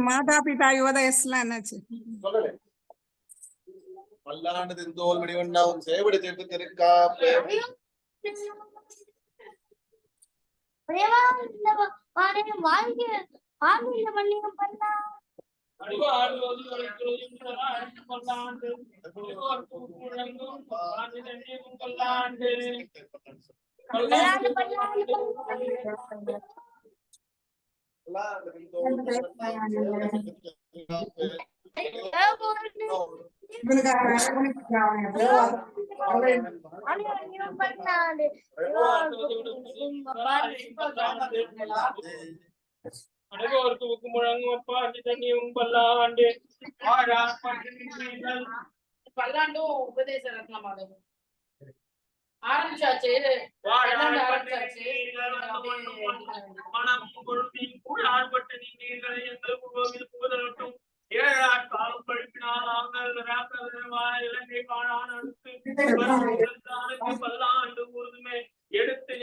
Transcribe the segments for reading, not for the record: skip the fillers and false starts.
மாதா பிதா யுவதயஸ்லாம் என்னாச்சு? பல்லாண்டு திந்தோல் மணிவண்ணாவும் சேவடி தேட்டு திருக்காப்பு அனைவருக்கு முழங்கும் அப்பா தண்ணியும் பல்லாண்டு பல்லாண்டும் உபதேச ரத்னமாக ஆரம்பிச்சாச்சு. பல்லாண்டு கூறுதுமே எடுத்து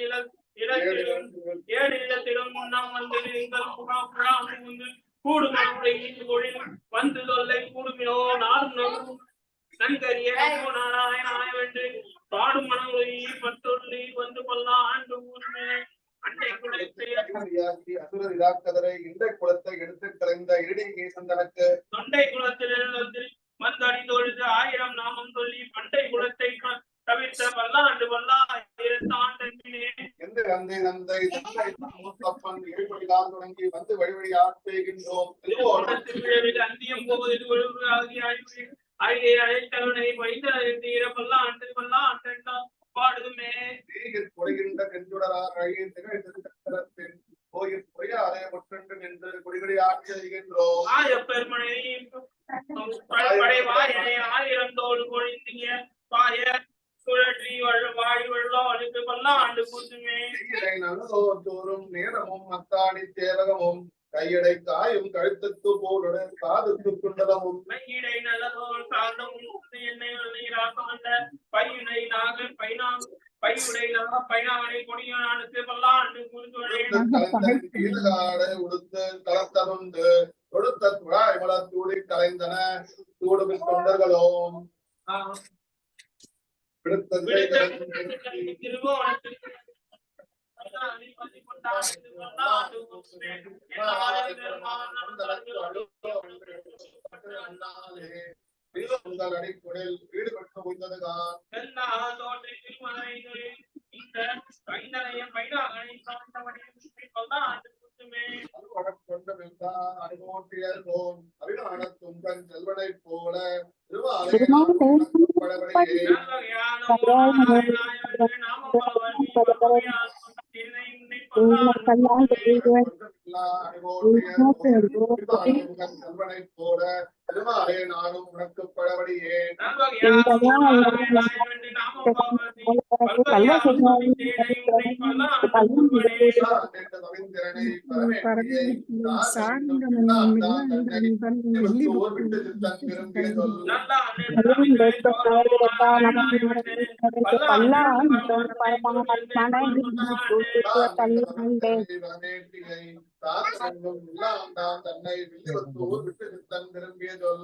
ஏழு நிலத்திலும் முன்னாம் வந்து கூடும் வந்து தொல்லை கூடுமினோ நாடும் நன்கரிய நாராயணாயவென்று பாடும் மனங்களை பத்தொல்லி வந்து பல்லாண்டு கூறுமே அண்டை குலத்தை எடுத்து கலைந்த இறுதி சந்தனக்கு தொண்டை குலத்தில் வந்து அணிந்தொழுது 1000 நாமம் சொல்லி பண்டை குலத்தை தவிர்த்த பல்லாண்டு தொடங்கி வந்து வழிவழியாக செய்கின்றோம். அந்தியம் போவது அழைத்தவனை வைத்தீர பல்லாண்டு பாடுதுமே கொடுகின்ற கெஞ்சுடரார் அழியின் திகழ்த்தின் கோயில் பொய்யாலே முற்றென்று நின்று குடிகுடி ஆட்சி செய்கின்றோம். பெருமனை படைவாயனை 1000 தோல் கொழிந்திய பாய சுழற்றி வாழி வெள்ளம் அழுக்கு பல்லாண்டு கூத்துமே நல்லதோறும் நேரமும் மத்தாடி தேவகமும் கையடை காயும் கழுத்துக்கு போடுட காதுக்கு குண்டலமும் கையிடை நல்லதோர் சார்ந்தமும் என்னை நீராக்கமல்ல பையுனை நாகன் பையுடை பைனாவனை கொடியானுக்கு பல்லாண்டு கூறுகளே உடுத்து கலத்தருண்டு கொடுத்த குழாய் மலர் தூடி கலைந்தன தூடுமின் தொண்டர்களும் அடிக்குடில் ஈடுபட்டு முடிந்ததுதான் செல்வனை போல போல திருமாலே நானும் உனக்கு பழபடியே தன்னை விட்டு தன் விரும்பிய சொல்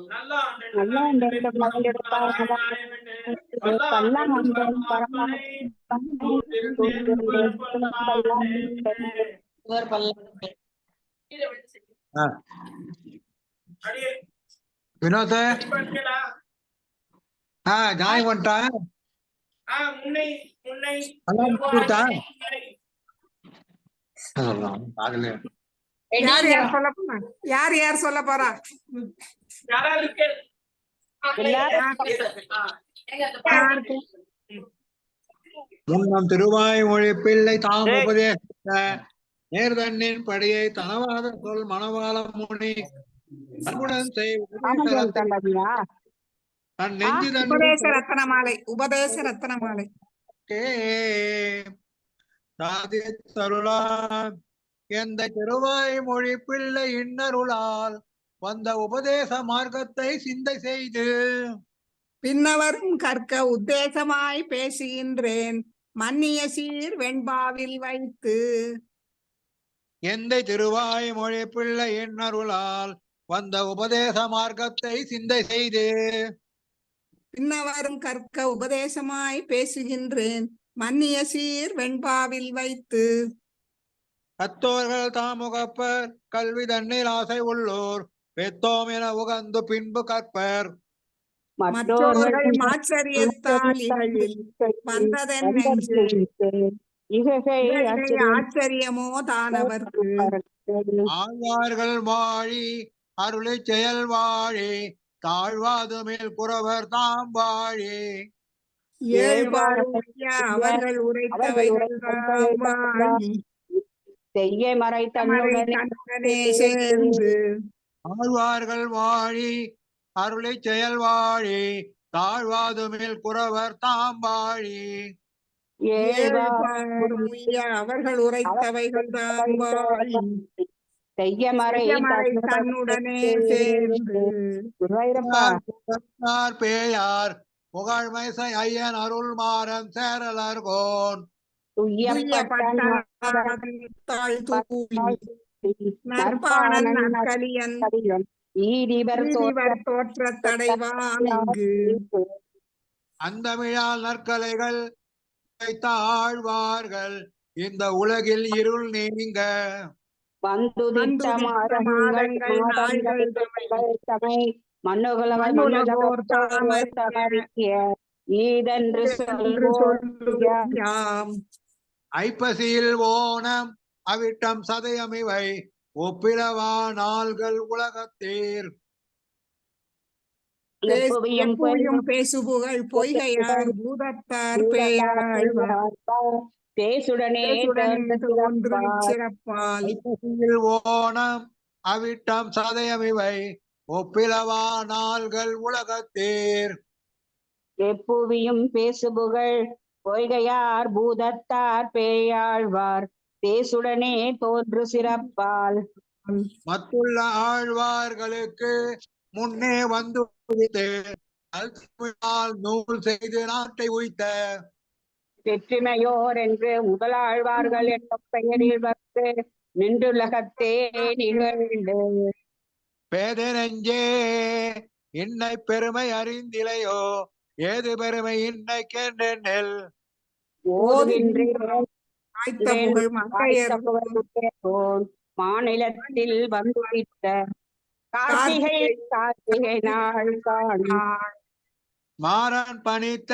வினோத ஜாயின் பண்ணிட்டான் யார் சொல்ல போறா? முன்னம் திருவாய்மொழி பிள்ளை தாம் உபதேசித்த நேர்தண்ணின் படியை தனவாத சொல் மனவாள முனி அன்புடன் தன் நெஞ்சு உபதேச ரத்னமாலை உபதேச ரத்னமாலை தருளா எந்த திருவாய்மொழி பிள்ளை இன்னருளால் வந்த உபதேச மார்க்கத்தை சிந்தை செய்து பின்னவரும் கற்க உத்தேசமாய் பேசுகின்றேன் மன்னிய சீர் வெண்பாவில் வைத்து எந்தை திருவாய் மொழி பிள்ளை இன்னருளால் வந்த உபதேச மார்க்கத்தை சிந்தை செய்து பின்னவரும் கற்க உபதேசமாய் பேசுகின்றேன் மன்னிய சீர் வெண்பாவில் வைத்து கத்தோர்கள் தாமுகப்பர் கல்வி தண்ணீர் ஆசை உள்ளோர் பெத்தோம் என உகந்து பின்பு கற்பர் மற்றவர்கள் மாச்சரியத்தால் இகழில் வந்ததென் நெஞ்சு ஆச்சரியமோ தானவர்க்கு ஆழ்வார்கள் வாழி அருளை செயல் வாழி தாழ்வாது மேல் குறவர் தாம் வாழி அவர்கள் உரைத்தவைகள் செய்ய மறை தன்னுடனே சேர்ந்து ஆழ்வார்கள் வாழி அருளை செயல் வாழி தாழ்வாது மேல் குறவர் தாம் வாழி அவர்கள் உரைத்தவைகள் தான் செய்ய மறை தன்னுடனே சேர்ந்து பேயார் புகழ்மைசை ஐயன் அருள் மாறன் சேரலர்கோன் தோற்ற தடைவாங்கு அந்த விழால் நற்கலைகள் தாழ்வார்கள் இந்த உலகில் இருள் நீங்க ஐப்பசியில் ஓணம் அவிட்டம் சதயமிவை ஒப்பிலவா நாள்கள் உலகத்தீர் பேசுபுகழ் பொய்கையார் பூதத்தார் பேயாழ்வார் பேசுடனே சிறப்பால் ஓணம் அவிட்டம் சதயமிவை ஒப்பிலவா நாள்கள் உலகத்தீர் எப்புவியும் பேசுபுகழ் பொய்கையார் பூதத்தார் பேயாழ்வார் பேசுடனே தோன்று சிறப்பால் மத்துள்ள ஆழ்வார்களுக்கு முன்னே வந்து நூல் செய்து நாட்டை உய்த்த வெற்றிமையோர் என்று முதலாழ்வார்கள் என்ற பெயரில் வந்து நின்றுலகத்தே நிகழ்ந்து பேதை நெஞ்சே இன்னை பெருமை அறிந்திலையோ ஏது பெருமை இன்னை கேண்டெல் மாநிலத்தில் வந்துவிட்ட கார்த்திகை கார்த்திகை நாள் மாறன் பணித்த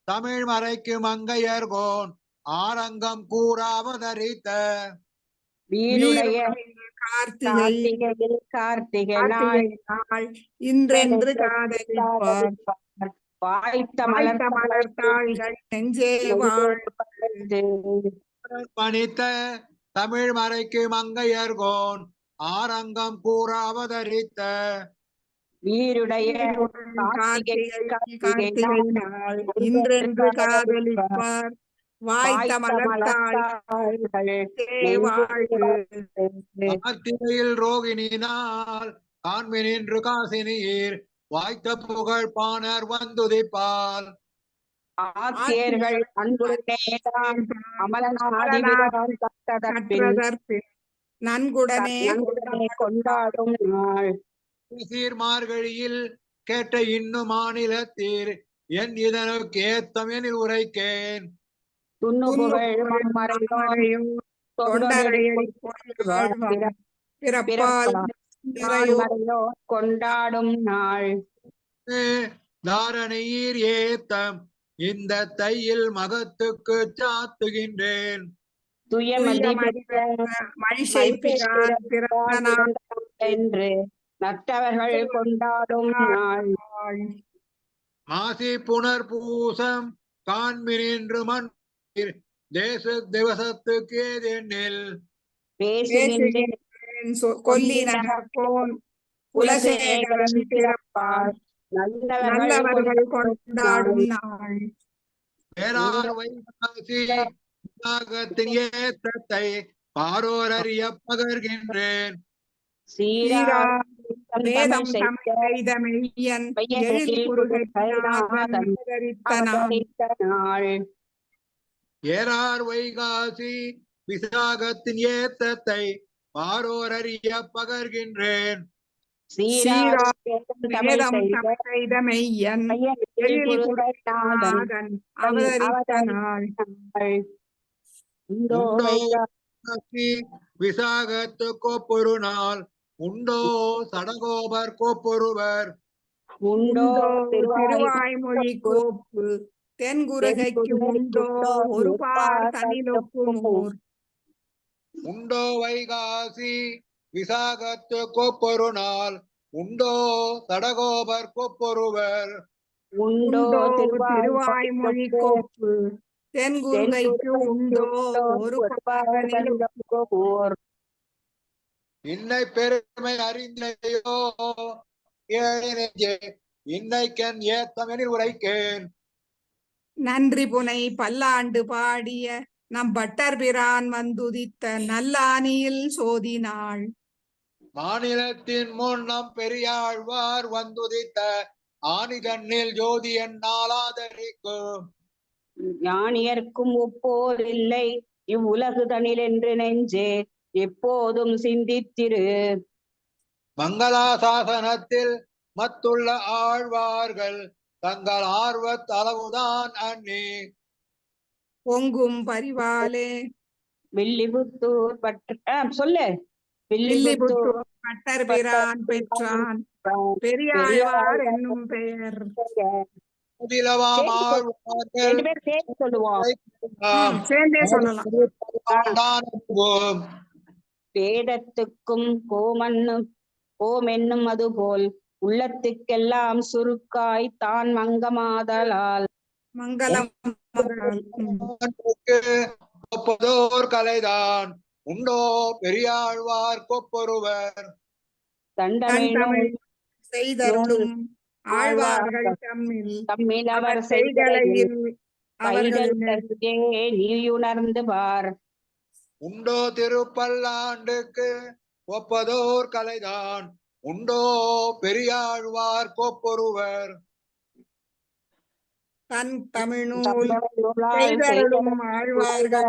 தமிழ் மறைக்கு மங்கையர்கோன் ஆரங்கம் கூறாவதரித்த வீருடைய கார்த்திகை கார்த்திகை நாள் இன்றென்று காதலிப்பார் வாய்த்த மலர்த்தாள்கள் நெஞ்சே வாழ்ந்து பணித்த தமிழ் மறைக்கு மங்கையர்கோன் ஆரங்கம் கூறாவதரித்த வீருடைய கார்த்திகை நாள் இன்றென்று காதலிப்பார் வாய்த்த மலர்த்தாள்கள் கார்த்திகையில் ரோகிணினால் காண்மினின்று காசினியீர் வாய்த்த புகழ் பாணர் வந்துதிப்பால் ஆத்தியர்கள் அன்புடனேதான் நன்குடனே கொண்டாடும் நாள் சீர்மார்கழியில் கேட்ட இன்னும் மாநிலத்தீர் என் இதனுக்கு ஏத்தம் எனில் உரைக்கேன் கொண்டாடும் நாள் தாரணையீர் ஏத்தம் இந்த தையில் மகத்துக்கு சாத்துகின்றேன் என்று நட்டவர்கள் கொண்டாடும் நாள் மாசி புனர் பூசம் காண்மினின்று மண் தேச திவசத்துக்கு ஏதெனில் கொல்லி நகர்போன் குலசேகரன் பிறப்பார் நல்லவர்கள் கொண்டாடும் நாள் பேரார் வைகாசி ஏத்தத்தை பாரோர் அறிய பகர்கின்றேன் நாள் ஏறார் வைகாசி விசாகத்தின் ஏத்தத்தை பாரோர் அறிய பகர்கின்றேன். சீராரும் தமிழ் வேதம் செய்த தமிழ் செய்த மெய்யன் எழில் குருநாதன் அவதரித்த நாள். உண்டோ உண்டோ வைகா விசாகத்து கோப்பொரு நாள் உண்டோ சடகோபர் கோப்பொருவர். உண்டோ திருவாய்மொழி கோப்பு தென்குருகைக்கு உண்டோ ஒரு பார் தனிலொக்கும் ஊர். உண்டோ வைகாசி விசாகத்து கோப்பொரு நாள் உண்டோ சடகோபர் கோப்பொருவர். உண்டோ திருவாய்மொழி கோப்பு தென்குருகைக்கு உண்டோ ஒரு பார் தனிலொக்கும் ஊர். இன்னை பெருமை அறிந்தையோ ஏழை நெஞ்சே இன்னைக்கன் ஏத்தமெனில் உரைக்கேன். நன்றி புனை பல்லாண்டு பாடிய நம் பட்டர் பிரான் வந்துதித்த நல்லானியில் சோதினாள். மாநிலத்தின் முன் நம் பெரியாழ்வார் வந்துதித்த ஆணிதன்னில் ஜோதி என்னால் ஆதரிக்கும். ஞானியர்க்கும் ஒப்போர் இல்லை இவ்வுலகு தனில் என்று நெஞ்சே எப்போதும் சிந்தித்திரு. மங்களாசாசனத்தில் மத்துள்ள ஆழ்வார்கள் தங்கள் ஆர்வத் அளவுதான் அண்ணி. பொங்கும் பரிவாலே வில்லிபுத்தூர் சொல்லு. வில்லிபுத்தூர் பட்டர் பிரான் பெற்றான் பெரியாழ்வார் என்னும் பெயர். முதிலவாம் ஆழ்வார்கள் ரெண்டு பேரும் சேர்த்து சொல்லுவோம். சேர்ந்தே சொல்லலாம். வேதத்துக்கும் கோமென்னும் அதுபோல் உள்ளத்துக்கெல்லாம் சுருக்காய் தான் மங்கமாதலால் மங்களம் ஒப்பதோர் கலைதான் உண்டோ பெரியாழ்வார் கொப்பொருவர். தண்டமிழ் செய்தருளும் ஆழ்வார்கள் தம்மில் அவர் செய்கலையில் பைதல் அவர்கள் நீயுணர்ந்து பார். உண்டோ திருப்பல்லாண்டுக்கு ஒப்பதோர் கலைதான் உண்டோ பெரியாழ்வார் கொப்பொருவர். தன் தமிழ்நூல் செய்தருளும் ஆழ்வார்கள்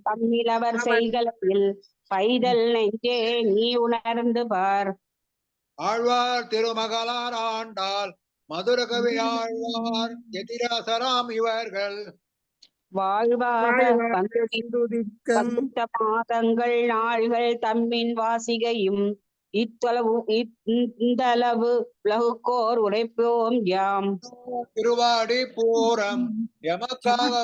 தம்மில் அவர் செய்கலையில் பைதல் நெஞ்சே நீ உணர்ந்து பார். ஆழ்வார் திருமகளார் ஆண்டாள் மதுரகவி ஆழ்வார் எதிராசராம் இவர்கள். வாழ்வாக வந்துதித்த மாதங்கள் நாள்கள் தம்மின் வாசிகையும் இந்தளவு உலகுக்கோர் உரைப்போம் யாம். திருவாடி பூரம் எமக்காக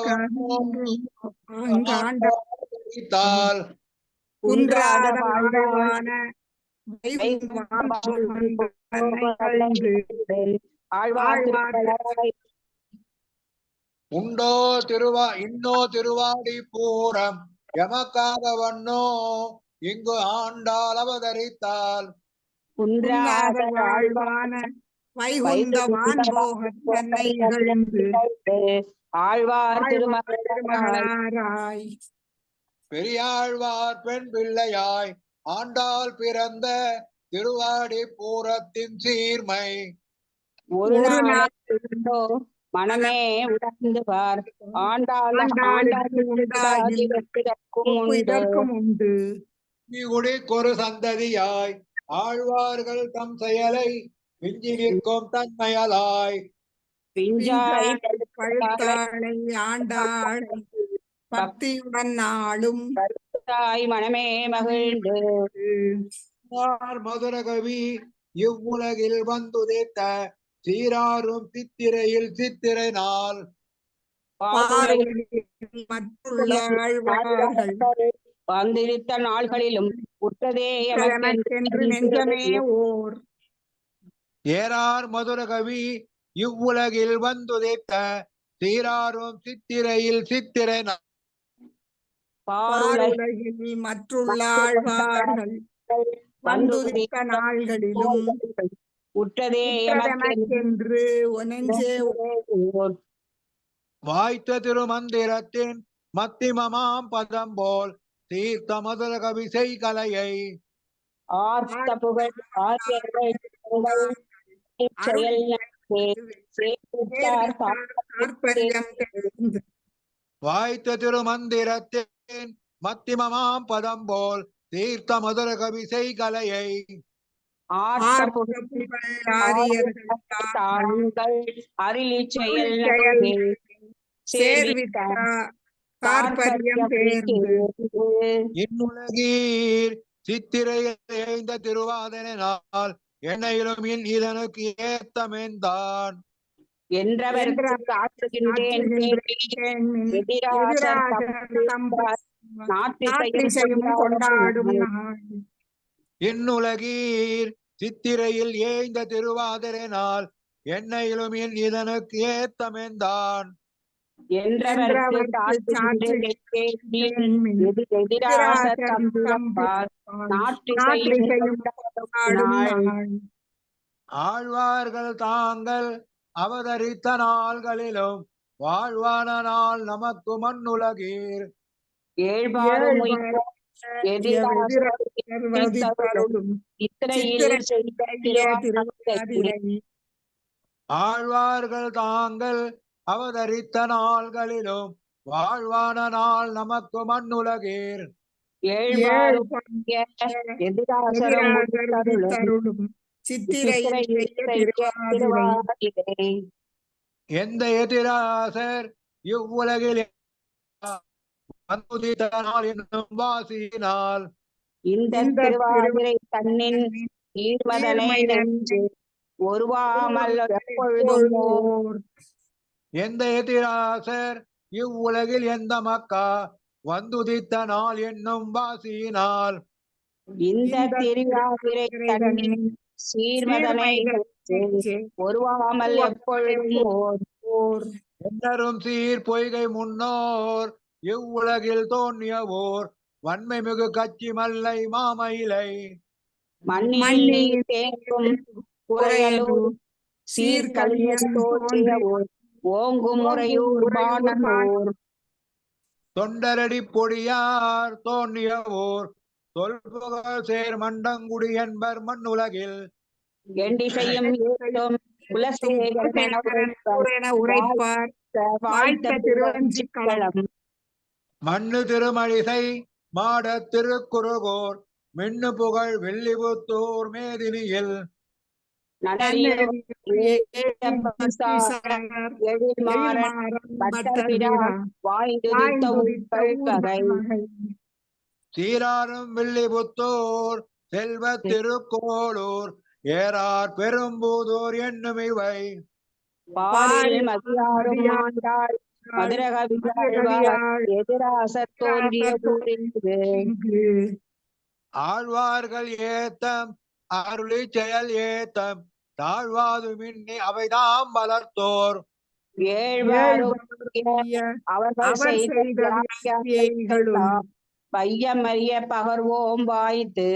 குன்றாத வாழ்வான உண்டோ இன்னோ திருவாடி பூரம் எமக்காக வண்ணோ இங்கு ஆண்டாள் அவதரித்தாள். குன்றாத வாழ்வான வைகுந்தவான் போகத்தன்னை இகழ்ந்து ஆழ்வார் திருமகளாராய் பெரியாழ்வார் பெண் பிள்ளையாய் ஆண்டாள் பிறந்த திருவாடி பூரத்தின் சீர்மை. ஒரு நாள் மனமே உணர்ந்து பார். இதற்கும் உண்டு குடி சந்ததியாய் ஆழ்வார்கள் தம் செயலை விஞ்சி நிற்கும் தன்மையலாய். பழுத்தாளை ஆண்டாள் பக்தியுடன் நாளும் மனமே மகிழ்ந்து மதுரகவி இவ்வுலகில் வந்துதித்த சீராரும் சித்திரையில் சித்திரை நாள். மற்றுள்ள ஆழ்வார்கள் வந்திருத்த நாள்களிலும் உற்றதே எனக்கென்று நெஞ்சமே ஓர். ஏறார் மதுரகவி இவ்வுலகில் வந்துதித்த சீராரும் சித்திரையில் சித்திரை நாள். பாருலகில் மற்றுள்ள ஆழ்வார்கள் வந்துதித்த நாள்களிலும் உற்றதே எனக்கென்று நெஞ்சே ஓர். வாய்த்த திருமந்திரத்தின் மத்திமமாம் பதம் போல் தீர்த்த மதுரகவி செய்கலையை ஆர்த்த புகழ் ஆசிரியர்கள் செயல் தாற்பயம் வாய்த்த திருமந்திரத்தின் மத்திமமாம் பதம் போல் தீர்த்த மதுர கவிசை கலையை ஆர்த்த புகழ் தாங்கள் அருளி செயல் நடுவே சேர்வித்தார் தாற்பயம் பேர்ந்து இன்னுலகீர் சித்திரையில் ஏய்ந்த திருவாதனை நாள் என்னையிலும் இதனுக்கு ஏத்தமேந்தான் என்றவருக்கு காட்டுகின்றேன் நாட்டிசையும் கொண்டாடும் நாள். இன்னுலகீர் சித்திரையில் ஏய்ந்த திருவாதிரை நாள் என்னையிலும் இதனுக்கு ஏத்தமேந்தான் ஆழ்வார்கள் தாங்கள் அவதரித்த நாள்களிலும் வாழ்வான நாள் நமக்கு மண்ணுலகீர் ஆழ்வார்கள் தாங்கள் அவதரித்த நாள்களிலும் வாழ்வான நாள் நமக்கு மண்ணுலகீர் எந்த எதிராசர் இவ்வுலகில் நாள் என்னும் வாசியினால் இந்த திருவாதிரை தன்னின் ஈர்மதனை ஒருவாமல் எப்பொழுதும் எந்த எதிராசர் இவ்வுலகில் எந்த மக்கா வந்துதித்த நாள் என்னும் வாசியினால் இந்த திருவாதிரை தன்னின் சீர்மதனை ஒருவாமல் எப்பொழுதும் என்னரும் சீர் பொய்கை முன்னோர் இவ்வுலகில் தோன்றியவோர் வன்மை மிகு கட்சி மல்லை மாமயிலை மண்ணில் தேங்கும் குறையலூர் சீர்கழிய தோன்றியவோர் ஓங்கும் முறையூர் பாணனூர் தொண்டரடி பொடியார் தோன்றியவோர் தொல்புகழ் சேர் மண்டங்குடி என்பர் மண்ணுலகில் எண்டிசையும் ஏற்றும் உரைப்பார் வாழ்த்த திருவஞ்சிக்களம் மண்ணு திருமழிசை மாட திருக்குறுகோர் மின்னு புகழ் வெள்ளிபுத்தூர் மேதினியில் சீராரும் வெள்ளிபுத்தூர் செல்வ திருக்கோளூர் ஏறார் பெரும்புதூர் என்னும் இவை ஆழ்வார்கள் ஏத்தம் அருளி செயல் ஏத்தம் தாழ்வாது மின்னி அவைதாம் வளர்த்தோர் அவர்கள் செய்த பையமறிய பகர்வோம் வாய்த்து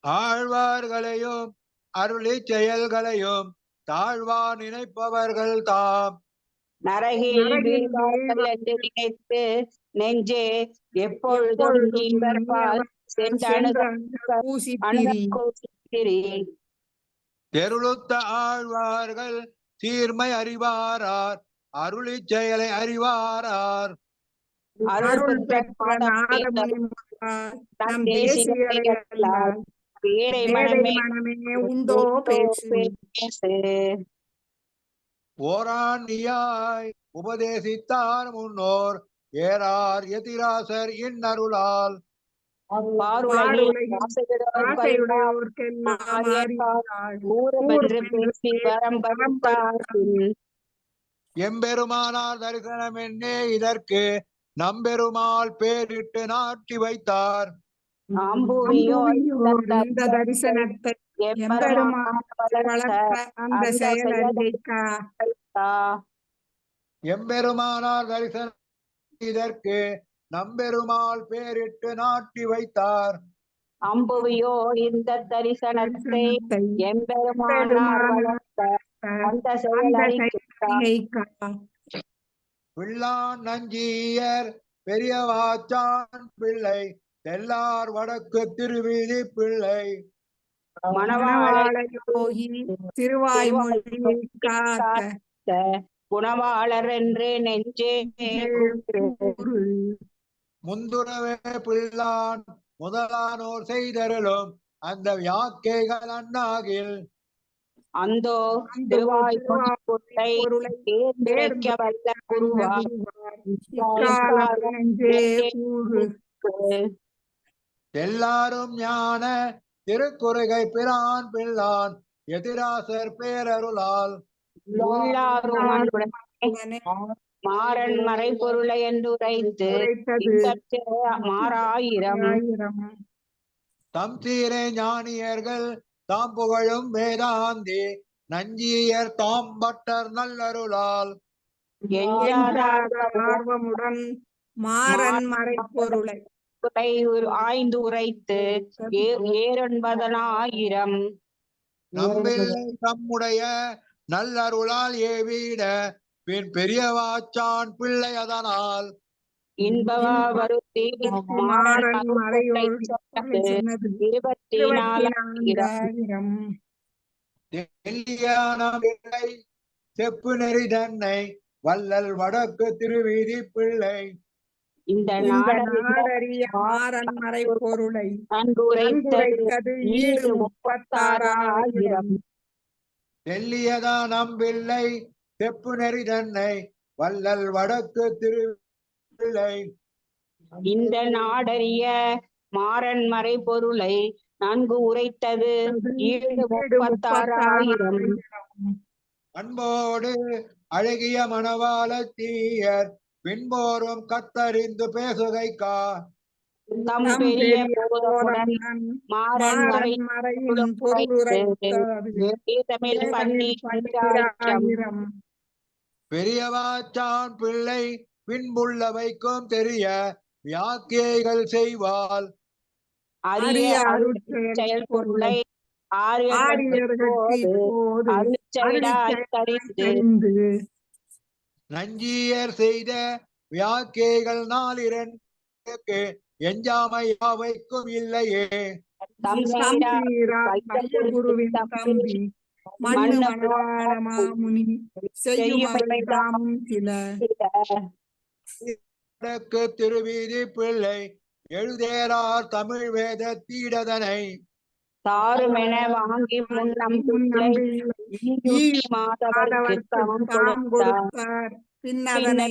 ஆழ்வார்களையும் அருளி செயல்களையும் தாழ்வா நினைப்பவர்கள் தாம் நரகில் என்று நினைத்து நெஞ்சே எப்பொழுதும் நீங்கற்பால் தெருளுத்த ஆழ்வார்கள் சீர்மை அறிவாரார் அருளி செயலை அறிவாரார் அருள் பெற்ற மனமே உண்டோ பேசு ஓராண்டியாய் உபதேசித்தார் முன்னோர் ஏறார் எதிராசர் இன்னருளால் எம்பெருமானார் தரிசனம் என்னே இதற்கு நம்பெருமாள் பேரிட்டு நாட்டி வைத்தார் தரிசனத்தை அந்த எம்பெருமானார் தரிசனம் இதற்கு நம்பெருமாள் பேரிட்டு நாட்டி வைத்தார் அம்புவியோ இந்த தரிசனத்தை எம்பெருமானார் வளர்த்த அந்த பிள்ளான் நஞ்சியர் பெரியவாச்சான் பிள்ளை தெல்லார் வடக்கு திருவீதி பிள்ளை மணவாளயோகி திருவாய்மொழியை காத்த குணவாளர் என்று நெஞ்சே முந்துரவே பிள்ளான் முதலானோர் செய்தருளும் அந்த யாக்கைகள் அண்ணாகில் அந்தோ திருவாய்மொழி பொருளை தேர்ந்தெடுக்க வல்ல குருவார் எல்லாரும் ஞான திருக்குறுகை பிரான் பிள்ளான் எதிராசர் பேரருளால் மாறன் மறை பொருளை என்று உரைத்து மாறாயிரம் தம் தீரே ஞானியர்கள் தாம் புகழும் வேதாந்தி நஞ்சியர் தாம் பட்டர் நல்லருளால் ஆர்வமுடன் மாறன் மறை பொருளை ஆய்ந்து உரைத்து 9,000 நம்பிள்ளை தம்முடைய நல்லருளால் ஏவிட பின் பெரியவாச்சான் பிள்ளை அதனால் இன்பவா வருத்தி மாறன் மறையோடு 24,000 பிள்ளை செப்பு நெறி தன்னை வள்ளல் வடக்கு திருவீதி பிள்ளை இந்த நாடறிய மாறன் மறை பொருளை நன்குரைத்தது ஈடு 36,000 தெல்லியதா நம்பிள்ளை செப்பு நெறி தன்னை வள்ளல் வடக்கு திருவிள்ளை இந்த நாடறிய மாறன் மறை பொருளை நன்கு உரைத்தது ஈடு 36,000 அன்போடு அழகிய மணவாள தீயர் பின்போரும் கத்தறிந்து பேசுகைக்கா தம் பெரிய போதமுடன் மாறன் மறையின் பொருளை தமிழ் பண்ணி பெரியவாச்சான் பிள்ளை பின்புள்ளவைக்கும் தெரிய வியாக்கியைகள் செய்வாள் அரிய செயல் பொருளை நஞ்சியர் செய்த வியாக்கியைகள் 4 எஞ்சாமை யாவைக்கும் இல்லையே குருவின் தம்பி மண்ணு மணவாள மாமுனி செய்யும் சில திருவீதி பிள்ளை எழுதேரார் தமிழ் வேத தீடதனை தாருமென வாங்கி முன்னம் கொடுத்தார் பின்னதனை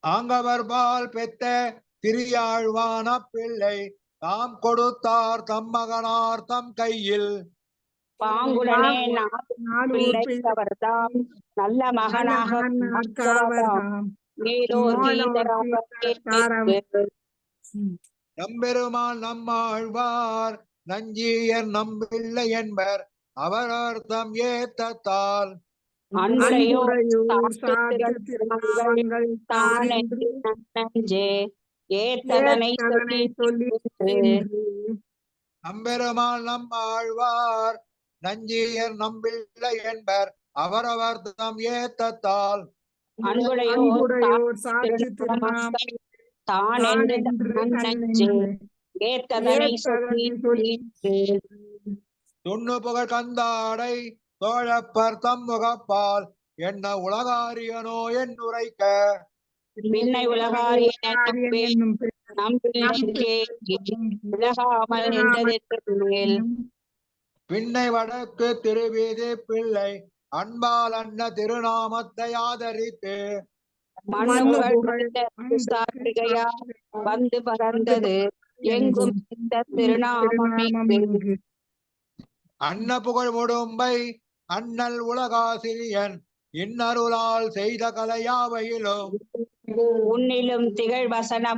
ஆங்கவர்பால் பெத்த திரியாழ்வான பிள்ளை தாம் கொடுத்தார் தம் மகனார் தம் கையில் பாங்குடனே பிள்ளைக்கவர்தாம் நல்ல மகனாக நம்பெருமாள் நம்மாழ்வார் நஞ்சியர் நம்பிள்ளை என்பர் அவர் தம் ஏத்தத்தால் நம்பெருமாள் நம்மாழ்வார் நஞ்சியர் நம்பிள்ளை என்பர் அவரவர் தம் ஏத்தத்தால் துண்ணு புகழ் கந்தாடை தோழப்பர் தம் முகப்பால் என்ன உலகாரியனோ என் உரைக்க பின்னை உலகாரிய பின்னை வடக்கு திருவீதி பிள்ளை அன்பால் அன்ன திருநாமத்தை ஆதரித்து வந்து பறந்தது எங்கும் இந்த திருநாமம் அன்ன புகழ் முடும்பை அண்ணல் உலகாசிரியன் இன்னருளால் செய்த கலையாவையிலும் உன்னிலும் திகழ் வசன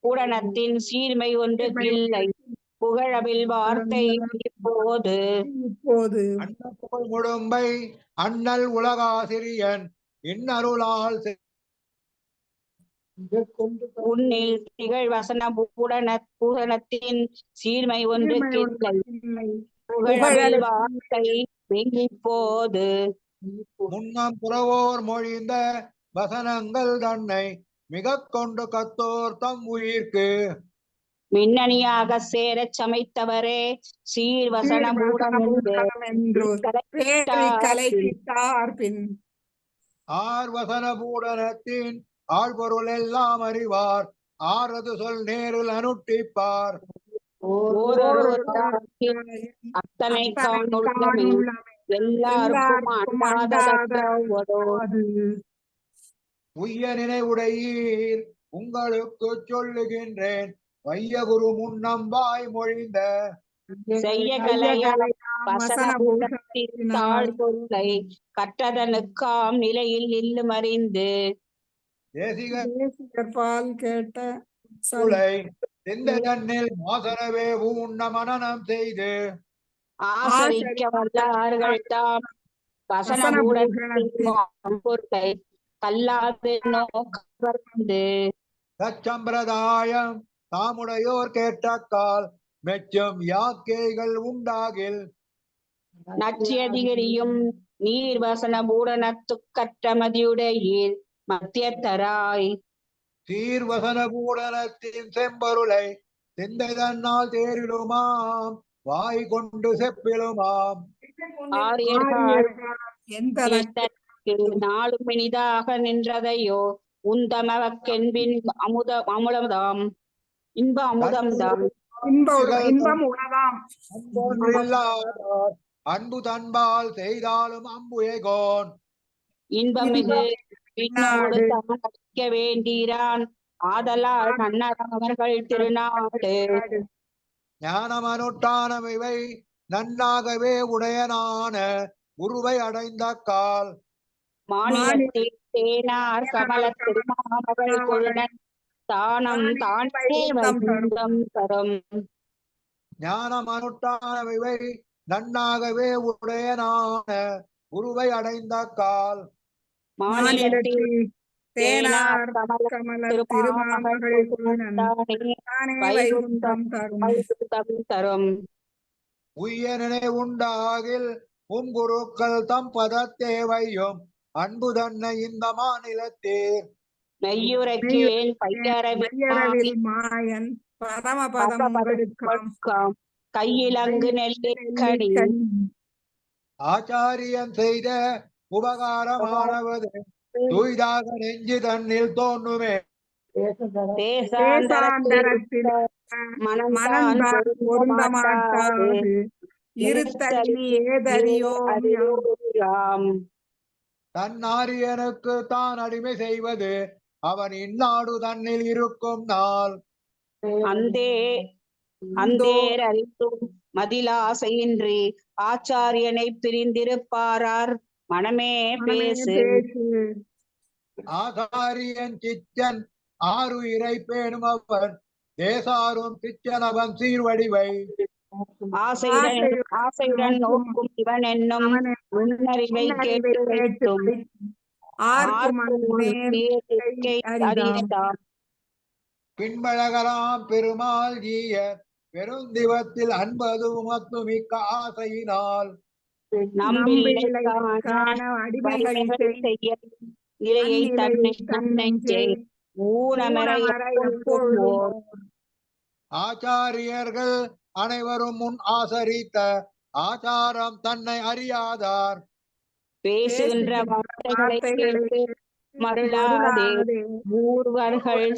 பூடனத்தின் சீர்மை ஒன்று இல்லை புகழவில் வார்த்தை இப்போது அன்ன புகழ் முடும்பை அண்ணல் உலகாசிரியன் இன்னருளால் உன்னில் திகழ் வசன பூடனத்தின் சீர்மை ஒன்று இல்லை புகழவில் வார்த்தை இப்போது முன்னம் புறவோர் மொழிந்த வசனங்கள் தன்னை மிக கொண்டு கத்தோர் தம் உயிர்க்கு மின்னணியாக சேரச் சமைத்தவரே சீர் வசனபூடன் ஆர் வசனபூடனத்தின் ஆழ்பொருள் எல்லாம் அறிவார் ஆறது சொல் நேரில் அனுட்டிப்பார் ஓரொரு அத்தனை காணுள்ளமே எல்லாருக்கும் அண்டாததோ உய்ய நினைவுடையீர் உங்களுக்கு சொல்லுகின்றேன் வையகுரு முன்னம் வாய் மொழிந்த செய்ய கலையால் வசனபூஷத்தின் தாழ் பொருளை கற்றதனுக்காம் நிலையில் நில்லும் அறிந்து தேசிகர்பால் கேட்ட சூளை சிந்த தன்னில் மாசனவே உண்ண மனனம் செய்து ஆசரிக்க வல்லார்கள் தாம் வசனபூஷணத்தின் பொருளை கல்லாது நோக்கவர்ந்து தச்சம்பிரதாயம் தாமுடையோர் கேட்டக்கால் மெச்சும் யாக்கேகள் உண்டாகில் நச்சியதிகரியும் நீர்வசன பூரணத்து கற்றமதியுடையீர் மத்தியத்தராய் சீர்வசன பூடனத்தின் செம்பொருளை சிந்தை தன்னால் தேரிலுமாம் வாய் கொண்டு செப்பிலுமாம் ஆரியர்கள் எந்த நாளும் இனிதாக நின்றதையோ உந்தமவக்கென்பின் அமுதம் இன்ப அமுதம்தான் இன்பம் உளதாம் அன்பொன்றில்லாதார் அன்பு தன்பால் செய்தாலும் அம்பு ஏகோன் இன்பமிகு பின்னோடு தான் அளிக்க வேண்டீரான் ஆதலால் மன்னரவர்கள் திருநாடு ஞானமனுட்டானவை நன்னாகவே உடையனான குருவை அடைந்த கால் மாநிலத்தில் தேனார் கமல திருமாமகள் கொழுடன் தானம் தானே வைகுந்தம் தரும் ஞானமனுட்டானவை நன்னாகவே உடையனான குருவை அடைந்த கால் மாநிலத்தில் தேனார் கமல திருமாமகள் கொழுடன் தானே வைகுந்தம் தரும் வைகுந்தம் தரும் உய்ய நினைவுண்டாகில் குருக்கள் தம் பதத்தேவையும் அன்பு தன்னை இந்த மாநிலத்தேர் மெய்யுரைக்கேன் பையரவில் மாயன் பரமபதம் கையிலங்கு நெல்லிக்கடி ஆச்சாரியன் செய்த உபகாரமானவது தூய்தாக நெஞ்சு தன்னில் தோன்றுமே தேசாந்தரத்தில் மனந்தான் பொருந்த மாட்டாது இருத்தல் ஏதறியோம் தன்னாரியனுக்கு தான் அடிமை செய்வது அவன் இந்நாடு தன்னில் இருக்கும் நாள் அந்தேர் அறிந்தும் மதிலாசையின்றி ஆச்சாரியனை பிரிந்திருப்பாரார் மனமே பேசு ஆசாரியன் சிச்சன் ஆறுயிரை பேணும் அவன் தேசாரும் சிச்சனவன் சீர்வடிவை ஆசையுடன் நோக்கும் இவன் என்னும் முன்னறிவை கேட்டு வைத்தும் அறியதாம் பின்பழகலாம் பெருமாள் ஜீயர் பெருந்திவத்தில் அன்பது உமத்து மிக்க ஆசையினால் நிலையை தன்னை ஆச்சாரியர்கள் அனைவரும் முன் ஆசரித்த ஆச்சாரம் தன்னை அறியாதார் பேசுகின்ற வார்த்தைகளை கேட்டு மருளாதே ஊர்வர்கள்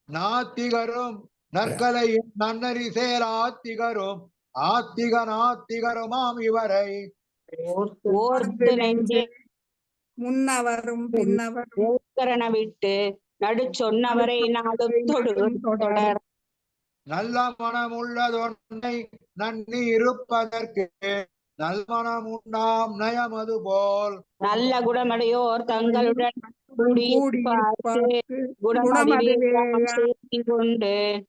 நாத்திகரும் நற்கலையும் நன்னறி சேர் ஆத்திகரும் ஆத்திக நாத்திகருமாம் இவரை ஓர்த்து நெஞ்சே முன்னவரும் பின்னவரும் விட்டு நடு சொன்னவரை நாடும் தொடர் நல்ல மனமுள்ளதொன்னை நன்னி இருப்பதற்கு நல் மனம் உண்டாம் நயமது போல் நல்ல குணமடையோர் தங்களுடன் கொண்டு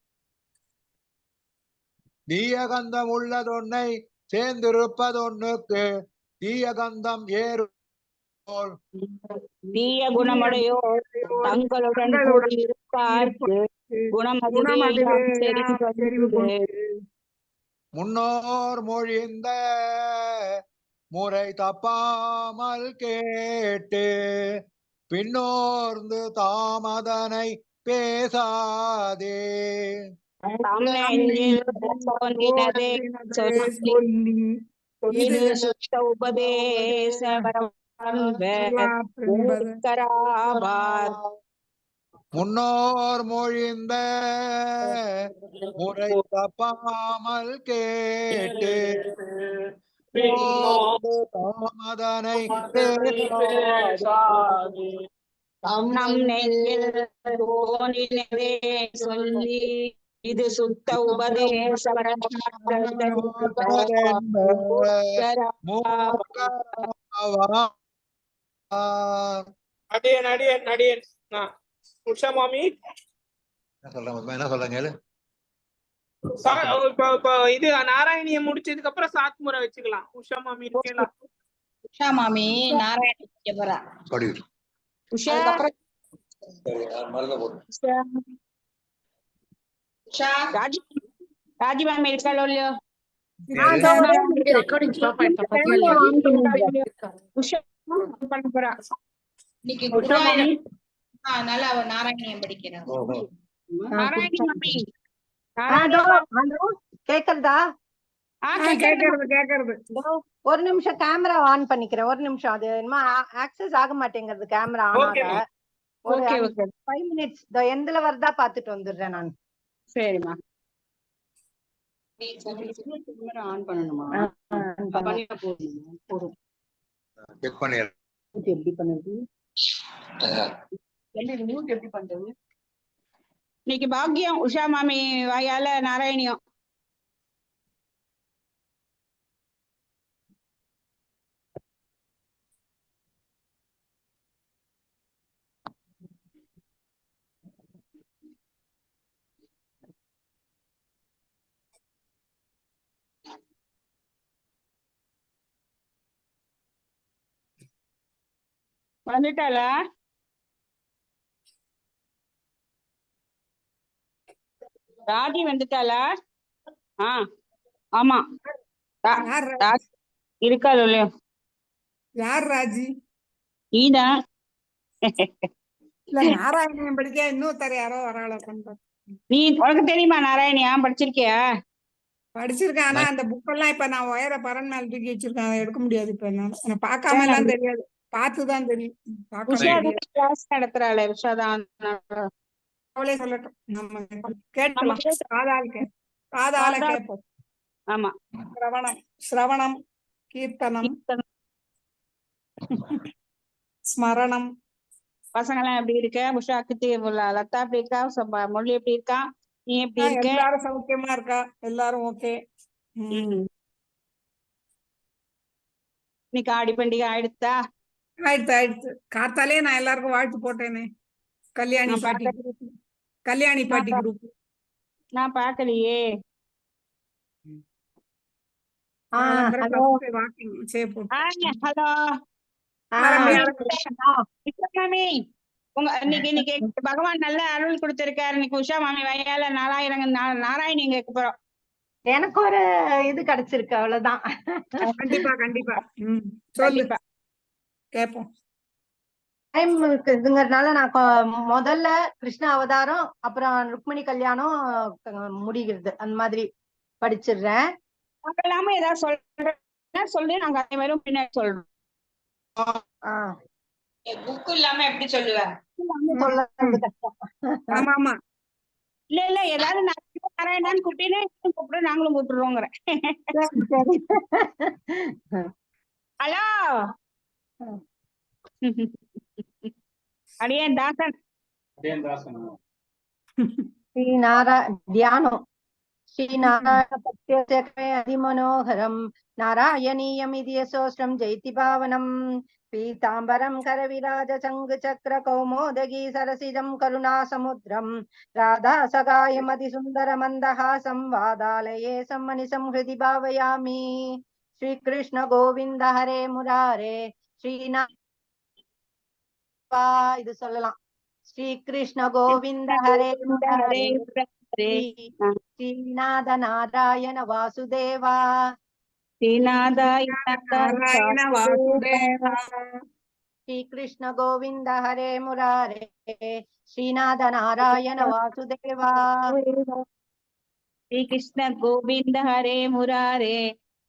தீயகந்தம் உள்ளதொன்னை சேர்ந்திருப்பதொன்னுக்கு தீயகந்தம் ஏறு போல் தீய குணமுடையோர் தங்களுடன் கூடியிருப்பார்க்கு குணமதுவே முன்னோர் மொழிந்த முறை தப்பாமல் கேட்டு பின்னோர்ந்து தாமதனை பேசாதே இது சுத்த உபதேச என்பது மூர்க்கராவார். முன்னோர் மொழிந்த முறை தப்பாமல் கேட்டு தாமதனை நம் நெஞ்சில் தோன்றினதே சொல்லி இது சுத்த உபதேச அடியன் அடியன் அடியன் உஷா மாமி என்ன சொல்றேன் கேளு. இப்ப இது நாராயணியை முடிச்சதுக்கு அப்புறம் சாத்முறை வச்சுக்கலாம். உஷா மாமி இருக்கலாம். உஷா மாமி நாராயணி வைக்க போறா. உஷா உஷா ராஜி மாமி இருக்காளோ இல்லையோ? உஷா பண்ண போறா. இன்னைக்கு குருவாயூர் அதனால அவ நாராயணியம் படிக்கிறான். நாராயணி மாமி கேக்குறதா? கேக்குறது ஒரு நிமிஷம் கேமரா ஆன் பண்ணிக்கிறேன். ஒரு நிமிஷம், அது என்னமா ஆக்சஸ் ஆக மாட்டேங்கிறது கேமரா ஆன் ஆக. ஒரு 5 minutes எந்தல வருதா பாத்துட்டு வந்துடுறேன் நான். சரிம்மா. ஆன் பண்ணணுமா? போதும். செக் பண்ணிடுறேன். எப்படி பண்ணுது? எப்படி பண்றது? இன்னைக்கு பாக்கியம் உஷா மாமி வாயால நாராயணியம். வந்துட்டாளா? ராஜி வந்துட்டாளா? ஆமா இருக்காளோ இல்லையோ? யார் ராஜி? நீதான். இல்ல நாராயணியம் படிக்க இன்னொருத்தர் யாரோ வராள பண்ற. நீ உனக்கு தெரியுமா நாராயணியா? படிச்சிருக்கியா? படிச்சிருக்கேன். ஆனா அந்த புக் எல்லாம் இப்ப நான் ஒயர பரன் மேல தூக்கி வச்சிருக்கேன். அதை எடுக்க முடியாது. இப்ப நான் பார்க்காம எல்லாம் தெரியாது, பார்த்துதான் தெரியும். கிளாஸ் நடத்துறாளே உஷாதான். அவளே சொல்லட்டும், நம்ம கேட்கலாம். காதால கேட்போம். ஆமா. சிரவணம், கீர்த்தனம், ஸ்மரணம். பசங்க எல்லாம் எப்படி இருக்க? உஷாக்கு லதா எப்படி இருக்கா? மொழி எப்படி இருக்கா? நீ எப்படி இருக்க? எல்லாரும் சௌக்கியமா இருக்கா? எல்லாரும் ஓகே. இன்னைக்கு ஆடி பண்டிகை ஆயிடுத்தா? ஆயிடுத்து. காத்தாலே நான் எல்லாருக்கும் வாழ்த்து போட்டேனே. கல்யாணி பாட்டி குரூப். நான் பாக்கலையே. ஹலோ. இன்னைக்கு பகவான் நல்ல அருள் கொடுத்திருக்காரு. இன்னைக்கு உஷா மாமி வயல நாராயணி கேட்க போறோம். எனக்கு ஒரு இது கிடைச்சிருக்கு, அவ்வளவுதான். கண்டிப்பா சொல்லு, கேப்போம். டைம் இருக்குதுங்கிறதுனால நான் முதல்ல கிருஷ்ண அவதாரம், அப்புறம் ருக்மிணி கல்யாணம் முடிகிறது, அந்த மாதிரி படிச்சிடுறேன். இல்லாம ஏதாவது சொல்லு, நாங்க அதே மாதிரி பின்னாடி சொல்றோம். புக் இல்லாம எப்படி சொல்லுவேன்? ஆமா இல்ல ஏதாவது நாராயணான்னு கூப்பிட்டு நாங்களும் கூப்பிட்டுருவோங்கிற. ஹலோ அடியேன் தாசன். தியானம். ஸ்ரீநாராயண பத்யமே அதிமனோகரம் நாராயணீயமிதி யசோஸ்ரம் ஜெயதி பாவனம் பீதாம்பரம் கரவிராஜ சங்கு சக்கர கௌமோதகி சரசிஜம் கருணாசமுத்ரம் ராதா சகாயமதி சுந்தர மந்தஹாசம் வாதாலயே சம்மனிசம் ஹிருதி பாவயாமி. ஸ்ரீகிருஷ்ண கோவிந்த ஹரே முராரே. இது சொல்லலாம். ஸ்ரீகிருஷ்ண கோவிந்த ஹரே முராரே. ஸ்ரீநாத நாராயண வாசுதேவா. ஸ்ரீகிருஷ்ண கோவிந்த ஹரே முராரே. ஸ்ரீநாத நாராயண வாசுதேவா. ஸ்ரீகிருஷ்ண கோவிந்த ஹரே முராரே.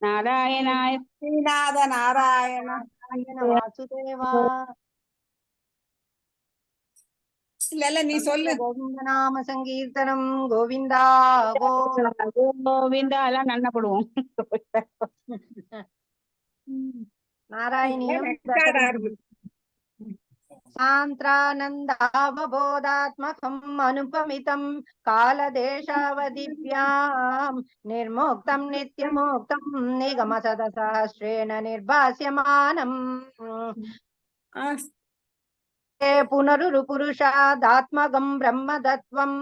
நாராயணாய ஸ்ரீநாத நாராயண வாசுதேவா. இல்ல நீ சொல்லு. கோவிந்த நாம சங்கீர்த்தனம். கோவிந்தா கோவிந்தா எல்லாம் நன்னப்படுவோம். நாராயணியம் ரெக்கார்ட் ஆகுது. சாந்திரானந்தாவபோதாத்மகம் அனுபமிதம் காலதேசாவதிभ्यां निर्मोक्तं नित्यमोक्तं निगमसदसहस्रेण निर्भास्यमानम् पुनरुरुपुरुषादात्मगं ब्रह्मदत्वं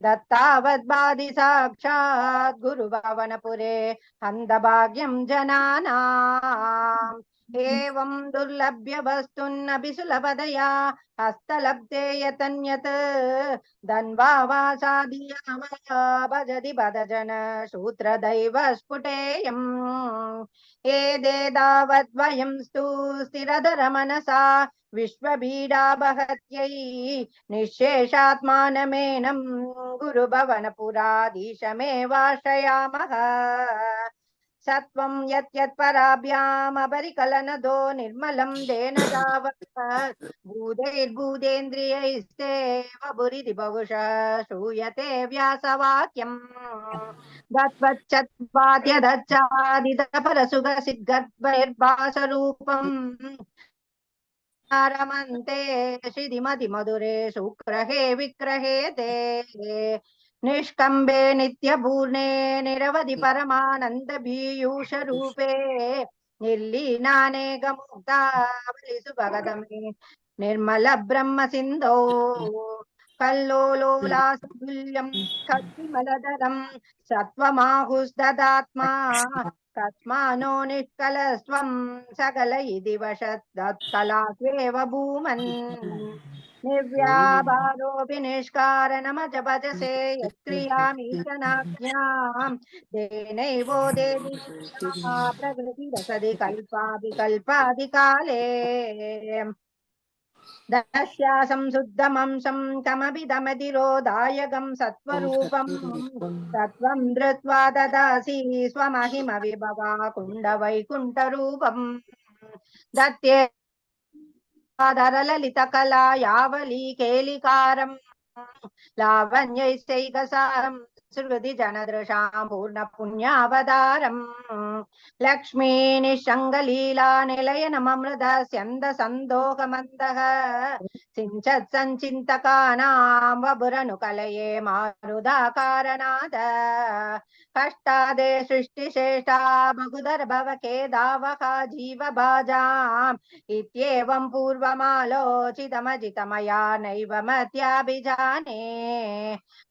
दत्तावद्बाधि साक्षात् गुरुभवनपुरे हन्दभाग्यं जनानाम् एवं दुर्लभ्य वस्तुन्नपि सुलभतया हस्तलब्धे यतन्यत् धन्वावासादिया भजति भजन सूत्रदैव स्फुटेयम् एदेदावद्वयं स्तु स्थिरधर मनसा विश्वबीडाबहत्यै निःशेषात्मानमेनं गुरुभवनपुराधीशमेवाश्रयामः सत्वं यत्पराभ्यामपरिकलनदो निर्मलं तेन तावत् भूतैर्भूतेन्द्रियैस्तेव बुरिति बहुशः श्रूयते व्यासवाक्यम् दत्वच्चत्वाद्यदच्चादितपरसुखसिद्गर्भैर्भासरूपम् रमन्ते श्रीमति मधुरे सुक्रहे विक्रहेते निष्कम्बे नित्यपूर्णे निरवधि परमानन्द पीयूष रूपे निर्लीनानेकमुक्तावलि सुभगतमे निर्मल ब्रह्म सिन्धो कल्लोलोलासतुल्यं कद्विमलधरं सत्त्वमाहुस्ददात्मा तस्मानो निष्कलस्त्वं सकल इति वशत्तत्कलास्वेव भूमन् निर्व्यापारोऽपि निष्कारणमच भजसे यत्क्रियामीशनाज्ञां तेनैवोदेति प्रकृतिरसदि कल्पादिकाले दस्यासं शुद्धमंशं कमभिदमतिरोधायकं सत्त्वरूपं तत्त्वं धृत्वा ददासि स्वमहिमविभवा कुण्डवैकुण्ठरूपम् दत्ते धरललितकला यावली केलिकारं लावण्यैस्तैकसारं सुहृदि जनदृशां पूर्णपुण्यावतारम् लक्ष्मी निःशङ्गलीला निलयनममृतस्यन्द सन्दोहमन्दः सिञ्चत् सञ्चिन्तकानां वपुरनुकलये मारुदाकारणाद कष्टादे सृष्टिशेषा बहुधर भवकेदावका जीवभाजाम् इत्येवं पूर्वमालोचितमजितमया नैव मत्याभिजाने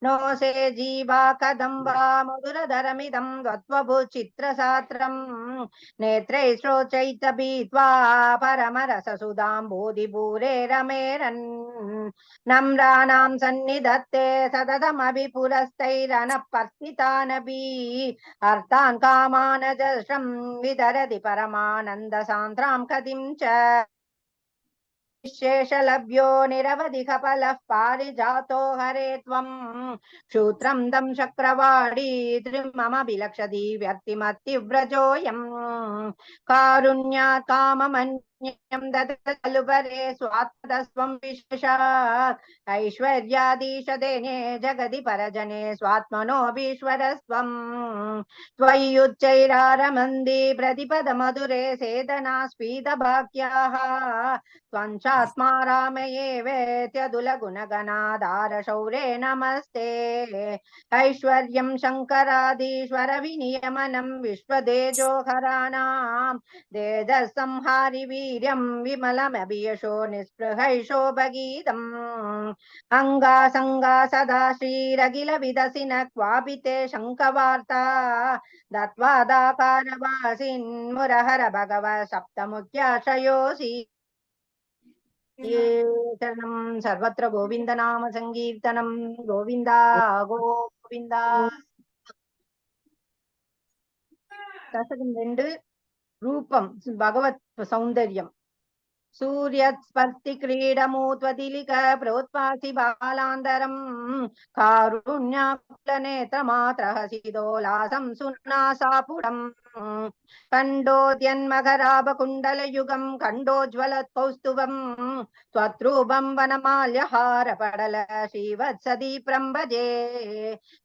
नो से जीवा कथं वा मधुरधरमिदं त्वत्वभुचित्रसात्रं नेत्रै श्रोचैतपीत्वा परमरससुधां बोधिपूरे रमेरन् नम्राणां सन्निधत्ते सततमपि पुरस्तैरनपर्तितानपि अर्थान् कामानजश्रं विदरति परमानन्दसान्द्रां कतिं च शेषलभ्यो निरवधिकफलः पारिजातो हरे त्वं क्षूत्रं दं चक्रवाणी त्रिममभिलक्षति व्यक्तिमत्तिव्रजोऽयं कारुण्यात् काममन्यं ददलुपरे स्वात्मतस्त्वं विशेषात् ऐश्वर्याधीशदेने जगति परजने स्वात्मनोऽभीश्वरस्त्वं त्वय्युच्चैरारमन्दी प्रतिपदमधुरे सेदना स्फीतभाग्याः त्वञ्चात्मा रामये वेत्यदुलगुणगणाधारशौरे नमस्ते ऐश्वर्यं शङ्कराधीश्वर विनियमनं विश्वदेजोहराणां देजसंहारि वीर्यं विमलमभियशो निःस्पृहैषो भगीतम् अङ्गासङ्गा सदा श्रीरखिलविदसिन क्वापि ते शङ्कवार्ता दत्वादाकारवासिन्मुरहर भगव सप्तमुख्याश्रयोऽसि सर्वत्र गोविंद नाम संकीर्तनम गोविंदा गोविंदा दशकं 2 रूपम भगवत सौंदर्यम सूर्यस्पर्शि क्रीडमूत्वतिलिक प्रोत्पासि बालांतरम कारुण्याकुलनेत्रमात्रहसिदोलासं सुनासापुरम् कण्डोद्यन्मकराभकुण्डलयुगं खण्डोज्ज्वलकौस्तुभं त्वत्रूपं वनमाल्यहारपडल श्रीवत्सदीप्रं भजे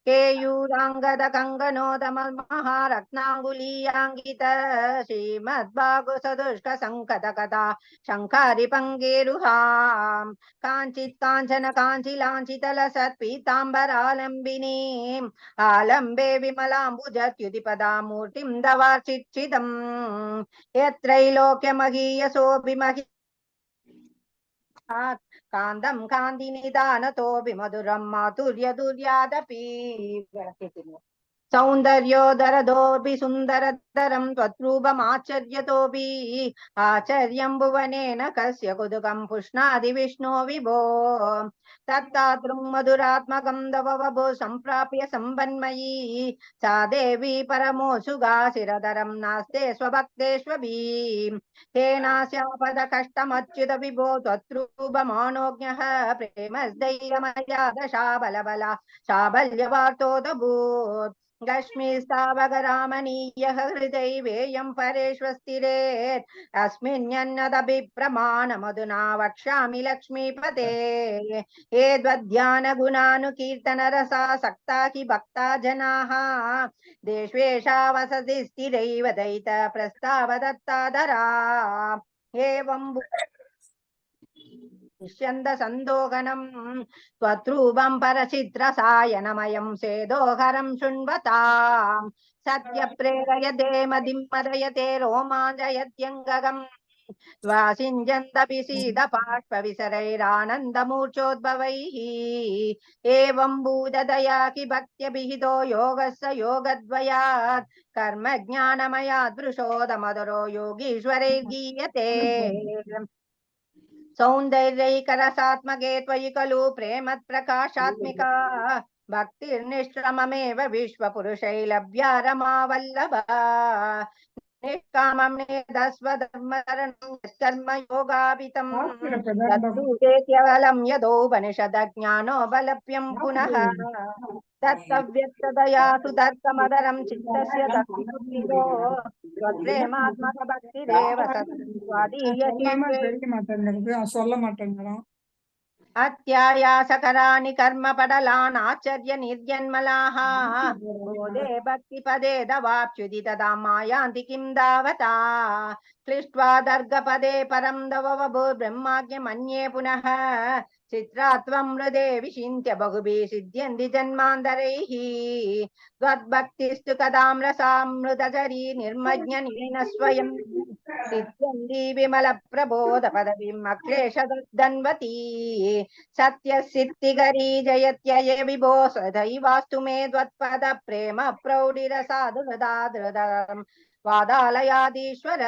केयूराङ्गदकङ्गनोदमहारत्नाङ्गुलीयाङ्गित श्रीमद्भागवतदुष्कसङ्कतकथा शङ्कारिपङ्गेरुहां काञ्चित् काञ्चन काञ्चिलाञ्चितलसत्पीताम्बरालम्बिनीम् आलम्बे विमलाम्बुजत्युतिपदामूर्तिं दवार्चिच्छिदम् यत्रैलोक्यमहीयसोऽभिमहि कान्दं कान्तिनिदानतोऽभिमधुरं माधुर्यदुर्यादपि सौन्दर्योदरदोऽपि सुन्दरतरं त्वत्रूपमाचर्यतोऽपि आचर्यं भुवनेन कस्य कुतुकं पुष्णादि विष्णो विभो तत्तातृं मधुरात्मकं दववभो सम्प्राप्य सम्पन्मयी सा देवी परमोऽसुगा शिरधरं नास्ते स्वभक्तेष्वपि तेनास्यापदकष्टमच्युत विभो त्वत्रूपमानोज्ञः प्रेमस्दैर्यमर्याद शाबलबला शाबल्यवार्तोदभूत् गश्मिस्तावगरामनीयः हृदैवेयं परेष्वस्तिरेत् अस्मिन्यन्नदभिप्रमाणमधुना वक्ष्यामि लक्ष्मीपते ये त्वद्ध्यानगुणानुकीर्तनरसासक्ता हि भक्ता जनाः देष्वेषा वसति स्थिरैव दयित प्रस्तावदत्तादरा एवं निष्यन्दसन्दोहनं त्वत्रूपं परचित्रसायनमयं सेदोहरं शृण्वतां सत्यप्रेरयते मदिं मदयते रोमाञ्चयत्यङ्गगम् वासिञ्जन्तभिसीदपाष्पविसरैरानन्दमूर्छोद्भवैः एवं भूतदया कि भक्त्यभिहितो योगस्य योगद्वयात् कर्म ज्ञानमयात् वृषोदमधुरो योगीश्वरैर्गीयते सौन्दर्यैकरसात्मके त्वयि खलु प्रेमप्रकाशात्मिका भक्तिर्निष्क्रममेव विश्वपुरुषै लभ्या रमावल्लभा निष्कामं नेदस्वधर्मरणं कर्मयोगाभितं केवलं यदोपनिषदज्ञानो बलप्यं पुनः तत्तव्यक्तदया सुदर्कमदरं चित्तस्य दक्षिणो त्वत्प्रेमात्मकभक्तिरेव தெரிய மாட்டேங்கிறது சொல்ல மாட்டேங்கிறோம் अत्यायासकराणि कर्मपडलान् आचर्य निर्जन्मलाः बोधे भक्तिपदे दवाप्युदि तदा मायान्ति किं दावता क्लिष्ट्वा दर्गपदे परं दववभो ब्रह्माज्ञमन्ये पुनः चित्रात्वं हृदे विचिन्त्य बहुभिः सिद्ध्यन्ति जन्मान्तरैः त्वद्भक्तिस्तु कदामृतामृतचरी निर्मज्ञनेन स्वयं सिद्ध्यन्ति विमलप्रबोधपदवीम् अक्लेशदन्वती सत्यसिद्धिकरी जयत्यये विभो सदैवास्तु मे त्वत्पद प्रेम प्रौढिरसाधुहृदाधृदं वादालयाधीश्वर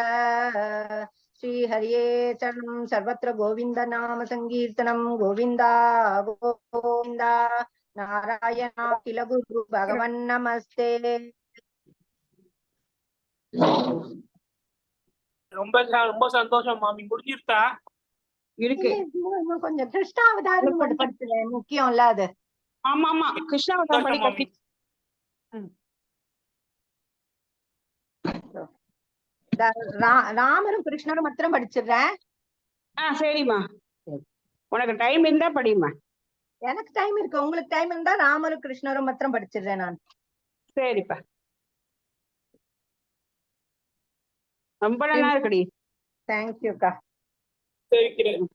श्रीहरिये चरणं सर्वत्र गोविन्द नाम संकीर्तनं गोविन्द गोविन्द नारायण किल गुरु भगवन् नमस्ते ரொம்ப சந்தோஷம் மாமி. முடிஞ்சிருத்தா? இருக்கு. இன்னும் கொஞ்சம் கிருஷ்ணாவதாரம் படிச்சுறேன், முக்கியம் இல்ல அது. ஆமா ஆமா, கிருஷ்ணாவதாரம் படிக்க ராமரும் கிருஷ்ணரும் மாத்திரம் படிச்சிடுறேன். சரிம்மா, உனக்கு டைம் இருந்தா படிமா. எனக்கு டைம் இருக்கு, உங்களுக்கு டைம் இருந்தா ராமரும் கிருஷ்ணரும் மாத்திரம் படிச்சிடுறேன் நான். சரிப்பா, ரொம்ப நல்லா இருக்குடி. தேங்க்யூக்கா. சேவிக்கிறேன்.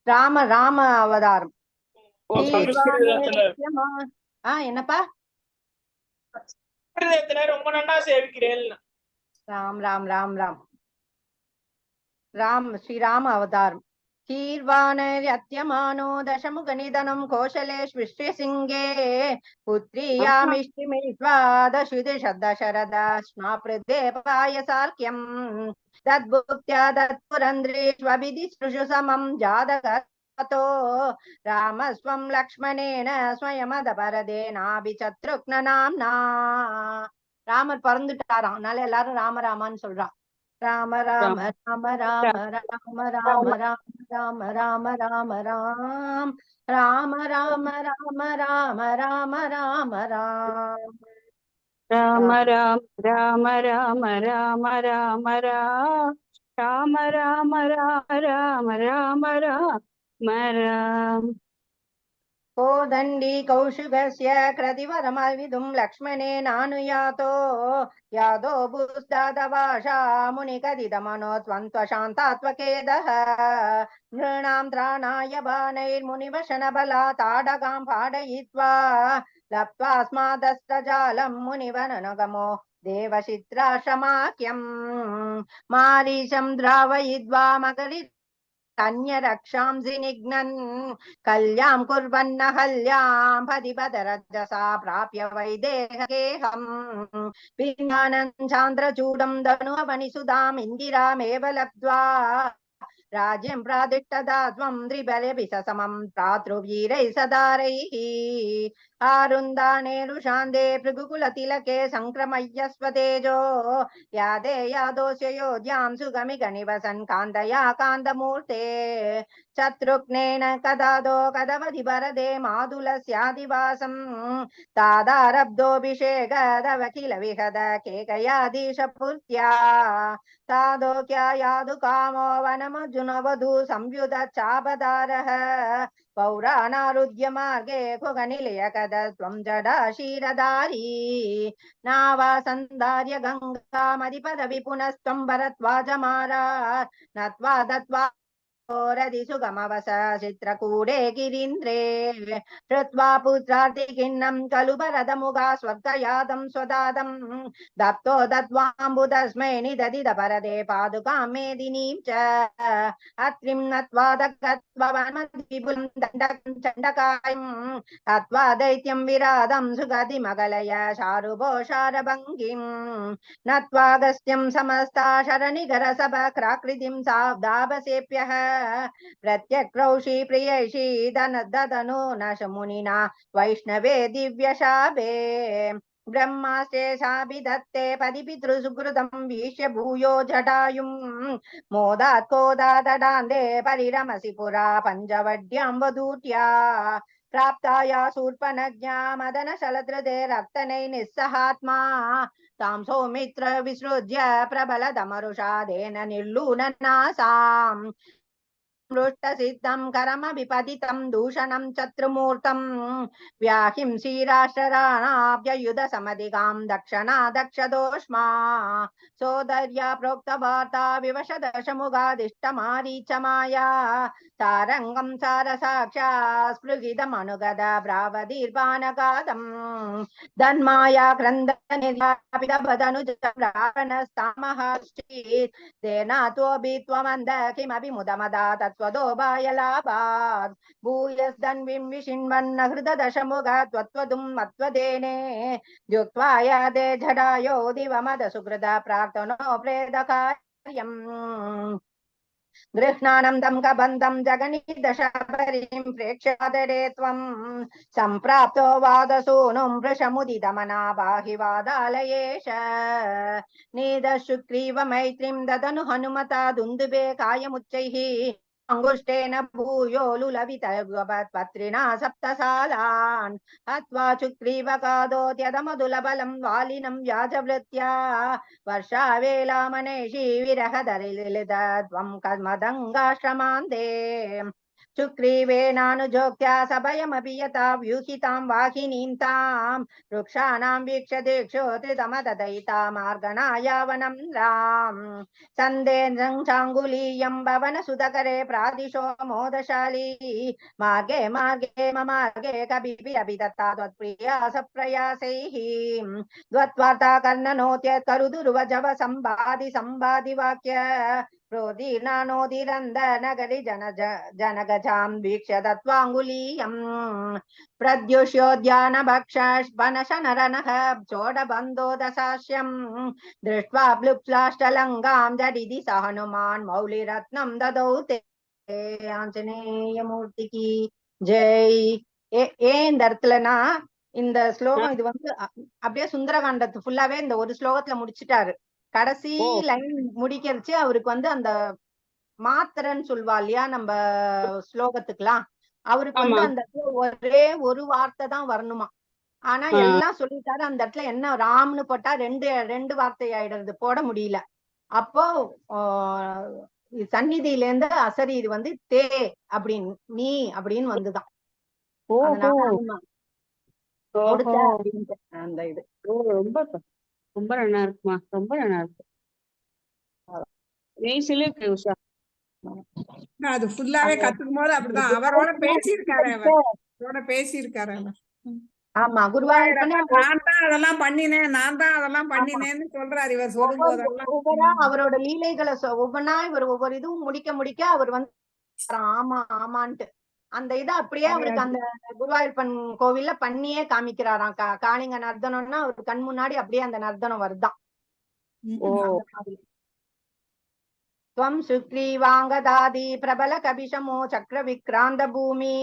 ராம ராம அவதாரம். என்னப்பா? ரொம்ப நல்லா சேவிக்கிறேன். ராம் ராம் ராம் ராம் ராம் ஸ்ரீராம அவதாரம். कीर्वाणर्यत्यमानो दशमुखनिधनं कौशलेष्विष्टिसिंहे पुत्र्यामिष्टिमित्वा दशरदा पायसार्क्यम् तद्भुक्त्या तत्पुरन्द्रेष्वभिधिसृषु समं जातगतो रामस्वं लक्ष्मणेन स्वयमदपरदेनाभिशत्रुघ्न नाम्ना. ராமர் பிறந்துட்டாராம், அதனால எல்லாரும் ராம ராமான்னு சொல்றான். ராம ராம ராம ராம ராம ராம ராம ராம ராம ராம ராம் ராம ராம ராம ராம ராம ராம ராம். ராம ராம ராம ராம ராம ராம ராம ராம ராம ராம ராம ராம ராம கோதண்டி கௌஷுகஸ்ய கிரதிவரமவிதும் லக்ஷ்மணேனானுயாதோ யாதோ புஸ்தாதவாஷா முனிகதிதமனோ த்வந்த்வசாந்தாத்வகேதः நృணாம் த்ராணாய பாணைர்முனிவசனபலா தாடகாம் பாடயித்வா லப்த்வாஸ்மாதஸ்தஜாலம் முனிவனனுகமோ தேவசித்ராஷமாக்யம் மாரீஷம் திராவயித்வா மகரி अन्यरक्षांसि निघ्नन् कल्यां कुर्वन्न हल्यां पदिपदरजसा प्राप्य वैदेहगेहम् पिन्नानं चान्द्रचूडं धनुवनिसुधाम् इन्दिरामेव लब्ध्वा राज्यं प्रादिष्टदा त्वं त्रिबलेऽपि समं भ्रातृवीरैः सदारैः आरुन्दानेरुशान्ते भृगुकुलतिलके सङ्क्रमय्य स्वतेजो यादे यादोऽस्य योध्यां सुगमिगनिवसन् कान्तया कान्तमूर्ते शत्रुघ्नेन कदादो कदवधि वरदे मातुलस्यादिवासं तादारब्धोऽभिषेकदव किल विहद केकयाधीशपूर्त्या तादोक्या यादु कामो वनमर्जुनवधू संयुध चापदारः पौराणारुध्य मार्गे खुगनिलयकद त्वं जडा क्षीरधारी नावासन्धार्य गङ्गामधिपद विपुनस्त्वं भरद्वाजमारा नत्वा दत्वा रदि सुगमवस चित्रकूटे गिरीन्द्रे श्रुत्वा पुत्रार्तिकिन्नं खलु भरतमुगा स्वर्गयादं स्वदादं दत्तो दत्वाम्बुदस्मै निदधिद परदे पादुकां मेदिनीं च अत्रिं नत्वा दत्त्ववन्मद्विपुलं दण्डकं चण्डकायं हत्वा दैत्यं विरादं सुगतिमगलय शारुभोषारभङ्गिं नत्वागस्त्यं समस्ता शरणिगरसभक्राकृतिं सावदाभसेप्यः प्रत्यक्रौषी प्रियैषी ददनु न मुनिना वैष्णवे दिव्यशापे ब्रह्मास्तेषाभिधत्ते पदिपितृसुकृतं वीक्ष्य भूयो जटायुं मोदात् कोदादडान्ते परिरमसि पुरा पञ्चवड्यां वधूट्या प्राप्ताया शूर्पणज्ञा मदनशलधृते रक्तनै निस्सहात्मा तां सौमित्र विसृज्य प्रबलदमरुषा तेन निर्लूननासाम् मृष्टसिद्धं करमभिपतितं दूषणं चतुर्मूर्तं व्याहिंसी राष्ट्रराणाभ्ययुधसमधिगां दक्षिणा दक्षदोष्मा सोदर्या प्रोक्तवार्ता विवशदशमुगादिष्टमारीचमाया सारङ्गं सारसाक्षा स्पृगिदमनुगद ब्रावदीर्वानगादम् धन्माया क्रन्दनिधापितबदनुजरावणस्तामहश्चेत् तेनात्वभित्वमन्द किमपि मुदमदा तत्त्वदो बायलाभात् भूयस्धन्विं विशिन्वन्न हृददशमुगा त्वत्वदुं मत्वदेने द्युक्त्वा यादे जडायो दिवमदसुकृत प्रार्थनो प्रेदकार्यम् गृह्णानं तं कबन्धं जगनिदशपरिं प्रेक्ष्यादरे त्वं सम्प्राप्तो वादसूनुं वृषमुदितमना पाहि वादालयेश निदशुग्रीव मैत्रीं ददनु हनुमता दुन्दुभे कायमुच्चैः अंगुष्ठेन भूयो लुलवितपत्रिणा सप्तसालान् हत्वा चुग्रीवकादोत्यदमधुलबलं वालिनं व्याजवृत्या वर्षावेलामनेषी विरहदरिलिद त्वं कद्मदङ्गाश्रमान्ते सुग्रीवेनानुजोक्त्या सभयमपि यथा व्यूहितां वाहिनीं तां वृक्षाणां वीक्ष्य दीक्षोत्रितमददयिता मार्गणायावनं राम् सन्देन्द्रं चाङ्गुलीयं भवनसुधकरे प्रादिशो मोदशाली मार्गे मार्गे ममार्गे कपिभिरपि दत्ता त्वत्प्रिया सप्रयासैः द्वत्वार्ता कर्णनोत्यत् करुदुर्वजव सम्बाधि सम्बाधि वाक्य प्रोदीर्णानोदीरन्दनगरि जनगजां वीक्ष्य दत्वाङ्गुलीयम् प्रद्युष्योद्यानभक्षणशनरनः चोडबन्धो दशास्यम् दृष्ट्वा प्लुप्लाष्टलङ्गां जडिदि स हनुमान् मौलिरत्नं ददौ ते ஆஞ்சநேயமூர்த்திக்கு ஜெய். ஏன் இந்த இடத்துலனா இந்த ஸ்லோகம் இது வந்து அப்படியே சுந்தரகாண்டத்து ஃபுல்லாவே இந்த ஒரு ஸ்லோகத்துல முடிச்சிட்டாரு. கடைசி லைன் முடிக்கிறச்சு அவருக்கு வந்து அந்த மாத்திரன்னு சொல்வா இல்லையா நம்ம ஸ்லோகத்துக்குலாம், அவருக்கு வந்து அந்த ஒரே ஒரு வார்த்தை தான் வரணுமா. ஆனா எல்லாம் சொல்லிட்டாரு. அந்த இடத்துல என்ன ராம்னு போட்டா ரெண்டு வார்த்தை ஆயிடுறது, போட முடியல. அப்போ சந்நிதியில இருந்து அசரீர் வந்து தே அப்படின்னு நீ அப்படின்னு வந்துதான். அதனால கொடுத்த அப்படின்ட்டு அந்த இது ரொம்ப ரொம்ப நல்லா இருக்குமா, ரொம்ப நல்லா இருக்கு. இருக்கு உஷா. அது ஃபுல்லாவே கத்துக்கும் போது அப்படிதான் அவரோட பேசியிருக்காரு அவர். ஆமா, குருவாயூரப்பனே நான் தான் அதெல்லாம் பண்ணினேன்னு சொல்றாரு இவர் சொல்லும் போதெல்லாம். ஒவ்வொரு அவரோட லீலைகளை ஒவ்வொன்னா இவர் ஒவ்வொரு இதுவும் முடிக்க அவர் வந்து ஆமா ஆமான்ட்டு அந்த இதை அப்படியே அவருக்கு அந்த குருவாயூரப்பன் கோவில்ல பண்ணியே காமிக்கிறாராம். காளிங்க நர்த்தனம்னா அவருக்கு கண் முன்னாடி அப்படியே அந்த நர்த்தனம் வருதான். त्वं सुग्रीवाङ्गदादि प्रबल कपिशमो चक्र विक्रांत भूमि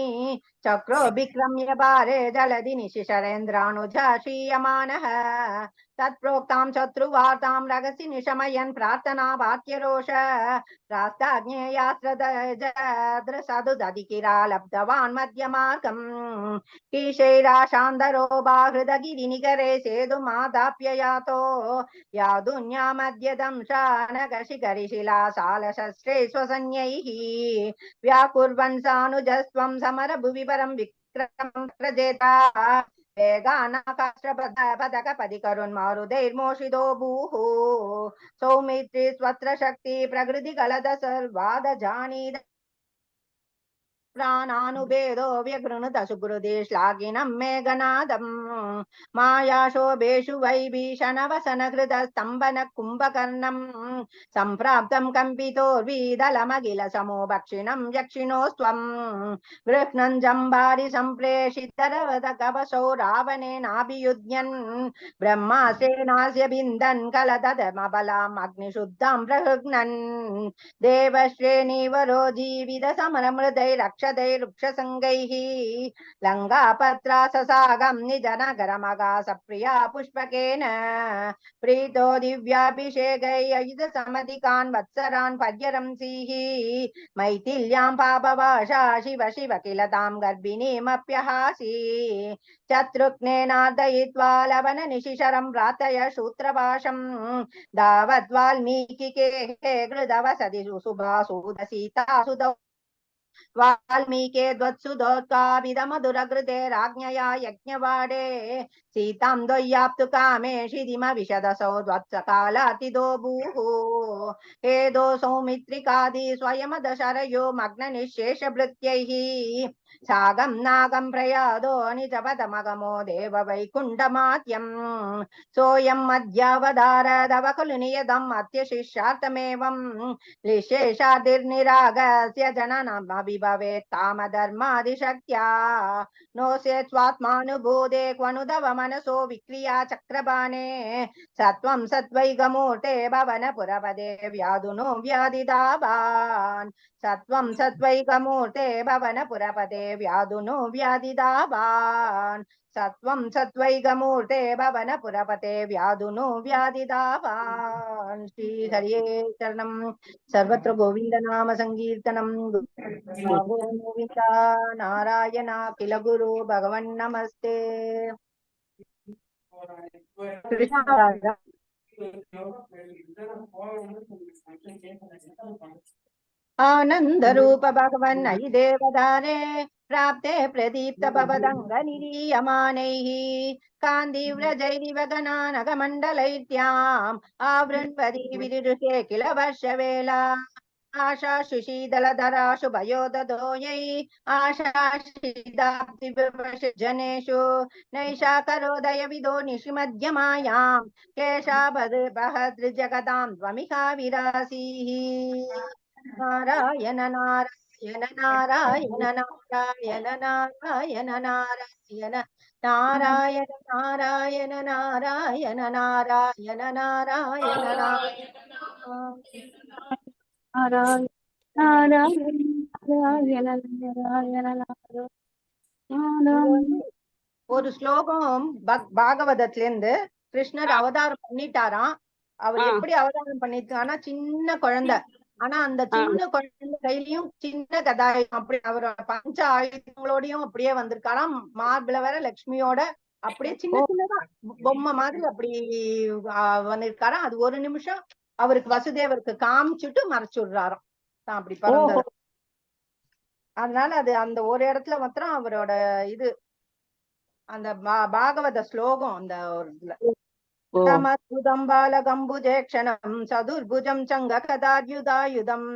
चक्रो विक्रम्य भारे जलधि निशिशरेन्द्रानुजाशीयमानः तत्प्रोक्तां शत्रुवार्तां रगसि निशमयन् प्रार्थना वाक्यरोष रास्ताज्ञेयास्त्रदृसदुदधिकिरा लब्धवान् मध्यमार्गम् कीशैराशान्दरो बाहृदगिरिनिकरे सेतुमादाप्य यातो यादुन्यामद्यदं शानगशिखरिशिला सालशस्त्रे स्वसंज्ञैः व्याकुर्वन् सानुजस्त्वं समर भुवि परं विक्रमं प्रजेता वेगानाकाश्रपदकपदिकरुन्मारुदैर्मोषितो भूः सौमित्री स्वत्र शक्ति प्रकृति कलद सर्वाद जानीद प्राणानुभेदो व्यगृणुत सुकृति श्लाघिनं मेघनादम् मायाशोभेषु वैभीषणवसनकृत स्तम्भन कुम्भकर्णम् सम्प्राप्तं कम्पितोर्वीदलमखिल समो भक्षिणं यक्षिणोस्त्वम् गृह्णन् जम्बारि सम्प्रेषितरवदकवशौ रावणेनाभियुध्यन् ब्रह्मास्त्रेणास्य बिन्दन् कलदमबलाम् अग्निशुद्धां प्रहृग्नन् देवश्रेणीवरो जीवित समरमृदै रक्षदैरुक्षसङ्गैः लङ्कापत्राससागं निजनगरमगा सप्रिया पुष्पकेन प्रीतो दिव्याभिषेकैर्युध समधिकान् वत्सरान् पर्यरंसीः मैथिल्यां पापवाशा शिव शिव किल तां गर्भिणीमप्यहासि शत्रुघ्नेनार्दयित्वा लवन निशिशरं प्रार्थय शूत्रभाषं दावत् वाल्मीकिके कृतवसति सुभासुद सीतासुदौ वाल्मीके द्वत्सुदोत्काविदमधुरकृते राज्ञया यज्ञवाडे सीतां द्वय्याप्तु कामे शिदिमविशदसौ द्वत्सकालातिदो भूः हेदो सौमित्रिकादि स्वयमदशरयो मग्ननिःशेषभृत्यैः सागं नागं प्रयादो निजपदमगमो देव वैकुण्ठमात्यम् सोऽयं मध्यावधारदव खलु नियतम् अत्यशिष्यार्थमेवं निःशेषादिर्निरागस्य जननमभिभवेत् कामधर्मादिशक्त्या नो चेत् स्वात्मानुभूते क्वनुदव मनसो विक्रिया चक्रबाणे सत्वं सत्वैकमूर्ते भवनपुरपदे व्याधुनो व्याधिदावान् सत्वं सत्वैकमूर्ते भवनपुरपदे व्याधुनो व्याधिदावान् सत्वं सत्वैकमूर्ते भवनपुरपते व्याधुनो व्याधिदावान् श्रीहरिये शरणं सर्वत्र गोविन्द नाम संकीर्तनं गोविन्द नारायण किल गुरु भगवन् नमस्ते आनंद रूप भगवन् अयि देवदारे प्राप्ते प्रदीप्त भवदंग निरीयमानैः कान्तिव्रजैरिव गणानगमण्डलैत्याम् आवृण्वती विरुषे किल वर्षवेला आशा शुशीदलधरा शुभयोदधोयै आशाशिदाब्दिविवशजनेषु नैषा करोदय विदो निशिमध्यमायां केशाबहद्रजगदां त्वमिहा विरासीः नारायण नारायण नारायण नारायण नारायण नारायण नारायण नारायण नारायण नारायण नारायण ஒரு ஸ்லோகம் பாகவதத்துல இருந்து கிருஷ்ணர் அவதாரம் பண்ணிட்டாராம். அவர் எப்படி அவதாரம் பண்ணிருக்காருன்னா சின்ன குழந்தை, ஆனா அந்த சின்ன குழந்தை கையிலயும் சின்ன கதாயுதம் அப்படி அவரோட பஞ்ச ஆயுதங்களோடயும் அப்படியே வந்திருக்காராம். மார்பிள வேற லட்சுமியோட அப்படியே சின்ன சின்னதா பொம்மை மாதிரி அப்படி பண்ணிருக்காராம். அது ஒரு நிமிஷம் அவருக்கு வசுதேவருக்கு காமிச்சுட்டு மறைச்சு விடுறாராம் தான் அப்படி பிறந்தது. அதனால அது அந்த ஒரு இடத்துல மாத்திரம் அவரோட இது அந்த பாகவத ஸ்லோகம் அந்த ஒரு இதுல சமத்புதம் பாலகம்புஜேக்ஷணம் சதுர்புஜம் சங்க கதாயுதாயுதம்.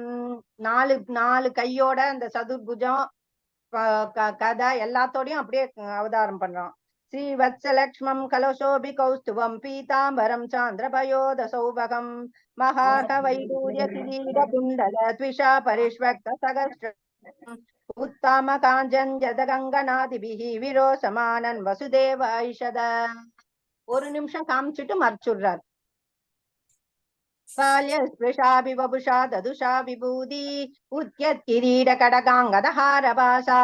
நாலு கையோட அந்த சதுர்புஜம் கதை எல்லாத்தோடையும் அப்படியே அவதாரம் பண்றான். ஸ்ரீ வத்சலக்ஷ்மம் கலசோபி கௌஸ்துவம் பீதாம்பரம் சாந்திரபயோத சௌபகம் மகாக வைடூரிய கிரீட குண்டல த்விஷா பரிஷ்வக்த சகஸ்ர உத்தம காஞ்சன் ஜதகங்கநாதிபிஹி விரோசமானன் வசுதேவ ஐஷத. ஒரு நிமிஷம் காமிச்சுட்டு மறைச்சுடுறார். பால்யஸ்பிருஷாபி வபுஷா ததுஷா விபூதி உத்யத் கிரீட கடகாங்கதஹாரபாசா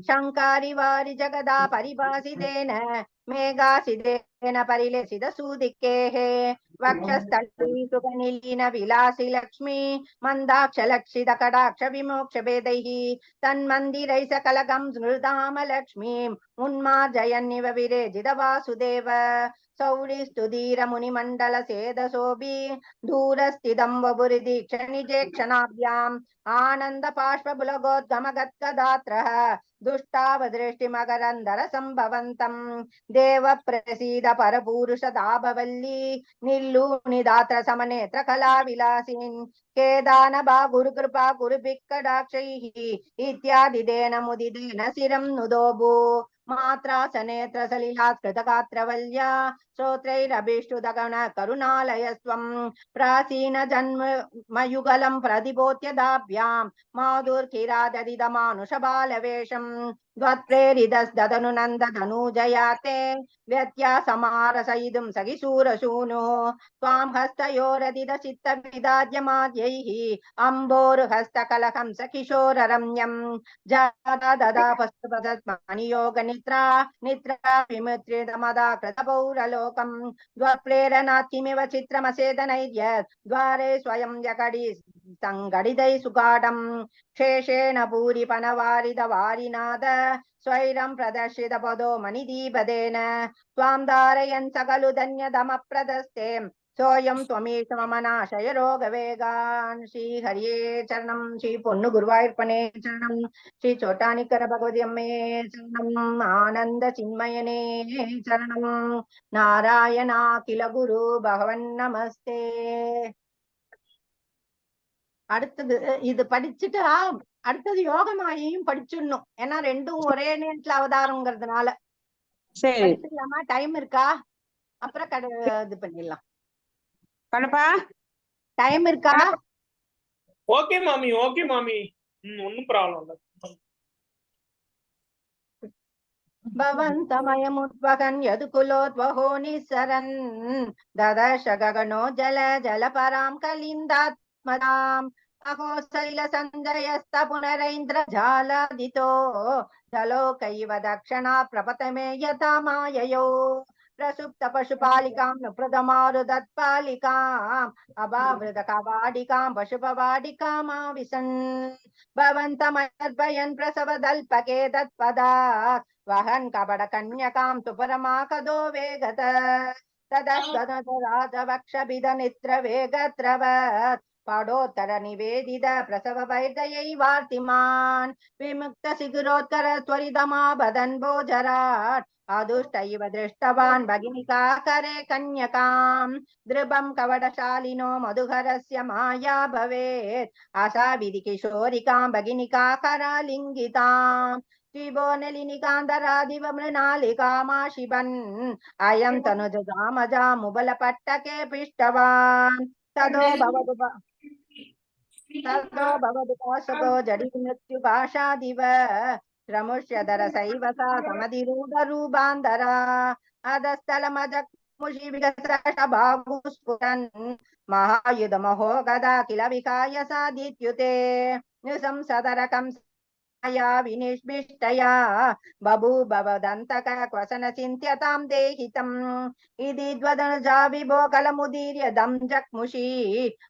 சங்காரி வாரி ஜகதா பரிபாசிதேன மேகாசிதேன பரிலசித சூதிக்கேஹே வக்ஷஸ்தலீ சுகநிலீன விலாசி லக்ஷ்மி மந்தாக்ஷ லக்ஷித கடாக்ஷ விமோக்ஷ பேதைஹி தன்மந்திரை சகலகம் ஸ்மிருதாம லக்ஷ்மீம் உன்மார்ஜயன்னிவ விரேஜித வாசுதேவ சௌரிஸ்துதீர முனிமண்டல சேதசோபி दूरस्थितं वपुरिदीक्षणिजेक्षणाभ्याम् आनन्द पार्श्वबुलगोद्गमगत्कदात्रः दुष्टावदृष्टिमकरन्दर सम्भवन्तम् देव प्रसीद परपूरुष दाभवल्ली निल्लूनिदात्र समनेत्र कलाविलासिन् केदान गुरुकृपा गुरुभिक्कडाक्षैः इत्यादिदेन मुदिदेन शिरं नुदोभू मात्रासनेत्र सलिलात्कृतगात्रवल्या श्रोत्रैरभिष्टुदगण करुणालयस्त्वं प्राचीन जन्मयुगलं प्रतिबोध्यदाभ्यां माधुर्किराददिदमानुषबालवेषं त्वत्प्रेरितस्ददनु नन्दधनुजयाते व्यत्यासमारसयितुं सखिशूरशूनो त्वां हस्तयोरदिदचित्तविदाद्यमाद्यैः अम्बोरुहस्तकलहं सकिशोररम्यं जाता ददा पशुपदत्मनियोगनिद्रा निद्रा विमुद्रितमदा कृतपौरलोकं द्वप्रेरणात्मिव चित्रमसेदनैर्यत् द्वारे स्वयं यकडी संगडिदै सुगाढं शेषेण पूरिपनवारिदवारिनाद स्वैरं प्रदर्शित पदो मणिदीपदेन त्वां धारयन् सकलु धन्यदमप्रदस्ते सोऽयं त्वमेष मम नाशय रोगवेगान्. श्री हरिये चरणं श्री पोन्नु गुरुवायूरप्पने चरणं श्री चोटानिकर भगवती अम्मे चरणं आनंद चिन्मयने चरणं नारायण किल गुरु भगवन् நமஸ்தே. அடுத்தது இது படிச்சுட்டு அடுத்தது யோகமாயையும் படிச்சிடணும். ஏன்னா ரெண்டும் ஒரே நேரத்துல அவதாரங்கிறதுனால படிச்சிடலாமா? டைம் இருக்கா? அப்புறம் இது பண்ணிடலாம். கணப்பா டைம் இருக்கா? ஓகே மாமி, ஓகே மாமி, ஒன்னும் ப்ராப்ளம் இல்ல. भवन्तमयमुद्वहन् यदुकुलोद्वहो निःसरन् ददश गगनो जल जलपरां कलिन्दात्मदाम् अहो सलिलसञ्जयस्त पुनरैन्द्रजालादितो जलोकैव दक्षिणा प्रपतमे यथा माययो प्रसुप्त पशुपालिकां नुप्रदमारुदत्पालिकाम् अभावृत कवाडिकां पशुपवाडिकामाविशन् भवन्तमयद्वयन् प्रसवदल्पके तत्पदात् वहन् कपट कन्यकां सुपरमाकदो वेगत तदस्तनतराजवक्षभिद नित्र वेगत्रवत् पडोत्तर निवेदित प्रसव वैर्दयैवार्तिमान् विमुक्त शिखिरोत्कर त्वरितमाबदन् भोजराट् अदुष्ट इव दृष्टवान् भगिनिका करे कन्यकां दृभं कवडशालिनो मधुहरस्य माया भवेत् आशाविधि किशोरिकां भगिनिका करालिङ्गितां त्रिभुवनलिनिकान्तरादिव मृणालिकामाशिबन् अयं तनुजजामजामुबलपट्टके पिष्टवान् तदो भवतु पाशको जडि मृत्युपाशादिव क्रमुष्यधर सैव सा समधिरूढरूपान्तरा अधस्थलमजमुषि विगतबाहुस्फुरन् महायुधमहो गदा किल विकाय सादित्युते निसंसदरकं विनिष्मिष्टया बभूभवदन्तक क्वसन चिन्त्यतां देहितम् इति द्वदनुजा विभो कलमुदीर्य दं जग्मुषी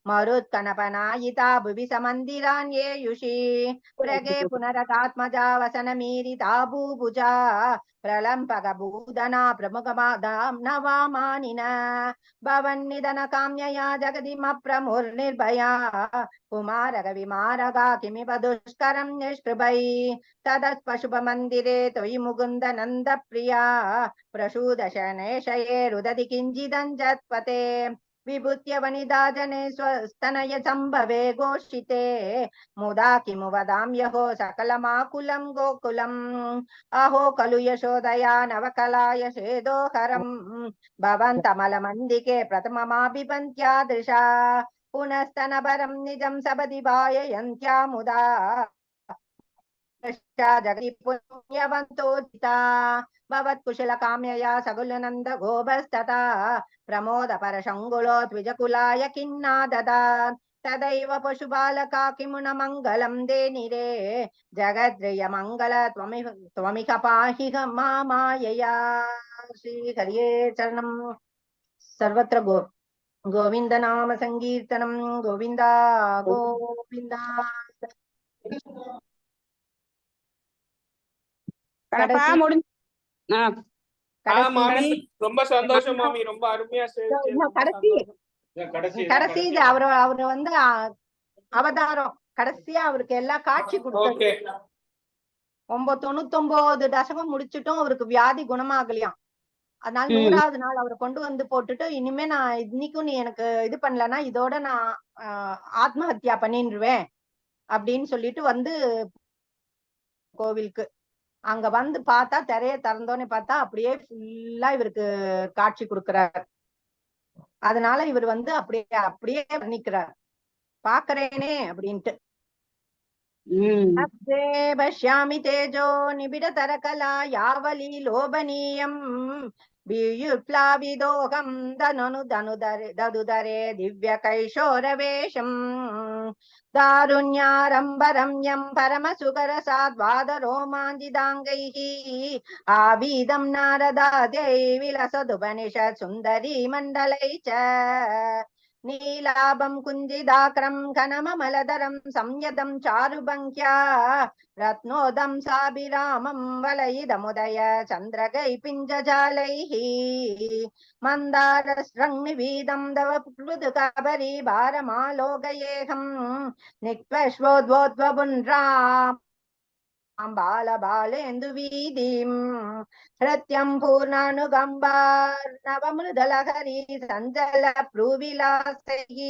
मरुत्कनपनायिता भुवि समन्दिरान् येयुषी पुरगे पुनरकात्मजा वसनमीरिता भूभुजा प्रलम्बक भूधना प्रमुखमादाम्नवामानिन भवन्निधन काम्यया जगदिमप्रमुर्निर्भया कुमारक विमारगा किमिव दुष्करं निष्कृभै तदस्पशुभमन्दिरे त्वयि मुकुन्द नन्द प्रिया प्रसूदशनेशये रुदति किञ्चिदञ्जत्पते विभूत्य वनिता जने स्वस्तनय सम्भवे घोषिते मुदा किमु वदाम्यहो सकलमाकुलं गोकुलम् अहो खलु यशोदया नवकलाय शेदोहरम् भवन्तमलमन्दिके प्रथममाभिपन्त्यादृशा पुनस्तनपरं निजं सपदि वाययन्त्या मुदा जगति पुण्यवन्तोदिता भवत्कुशलकाम्यया सकुलनन्द गोपस्तथा प्रमोद परशङ्गुलो द्विजकुलाय किन्ना ददात् तदैव पशुबालका किमुन मङ्गलं देनिरे जगद्रिय मङ्गल त्वमिह पाहि मायया श्रीहरिये चरणं सर्वत्र गोविन्द नाम संकीर्तनं गोविन्द गोविन्द கணப்பா கடைசி முடிஞ்சு மாமி ரொம்ப சந்தோஷம் மாமி, ரொம்ப அருமையா கடைசி இது அவரு வந்து அவதாரம் கடைசியா அவருக்கு எல்லா காட்சி கொடுத்தாரு. 99 தசகம் முடிச்சுட்டும் அவருக்கு வியாதி குணமாகலையாம். அதனால 100வது நாள் அவரை கொண்டு வந்து போட்டுட்டு, இனிமே நான் இன்னைக்கும் நீ எனக்கு இது பண்ணலன்னா இதோட நான் ஆத்மஹத்யா பண்ணிடுவேன் அப்படின்னு சொல்லிட்டு வந்து கோவிலுக்கு அங்க வந்து பார்த்தா திரைய திறந்தோன்னு பார்த்தா அப்படியே ஃபுல்லா இவருக்கு காட்சி கொடுக்கிறார். அதனால இவர் வந்து அப்படியே வர்ணிக்கிறார், பாக்குறேனே அப்படின்ட்டு. பஷ்யாமி தேஜோ நிபிட தரகலா யாவலி லோபனீயம் வியுப்ளாவிதோகம் தனுதரே திவ்ய கைஷோரவேஷம் தாருண்யாரம்பரம்யம் பரமசுகரசாத்வாத ரோமாஞ்சிதாங்கைः ஆவீதம் நாரதாதை விலசதுபனிஷத் சுந்தரி மண்டலை ச நீலாபம் குஞ்சிதாக்ரம் கனமமலதரம் சம்யதம் சாருபங்க்யா ரத்னோதம் சாபிராமம் வலயிதமுதய சந்திரகை பிஞ்சஜாலைः மந்தாரஸ்ரங்நிவீதம் தவ புருது கபரி பாரமாலோகயேகம் நிக்வஸ்வோத்வோத்வபுன்ராம் பாலபாலேந்து வீதிம் ஹ்ருத்யம் பூர்ணானுகம்பார்ணவமிருதலஹரி சஞ்சல ப்ரூவிலாசைஹி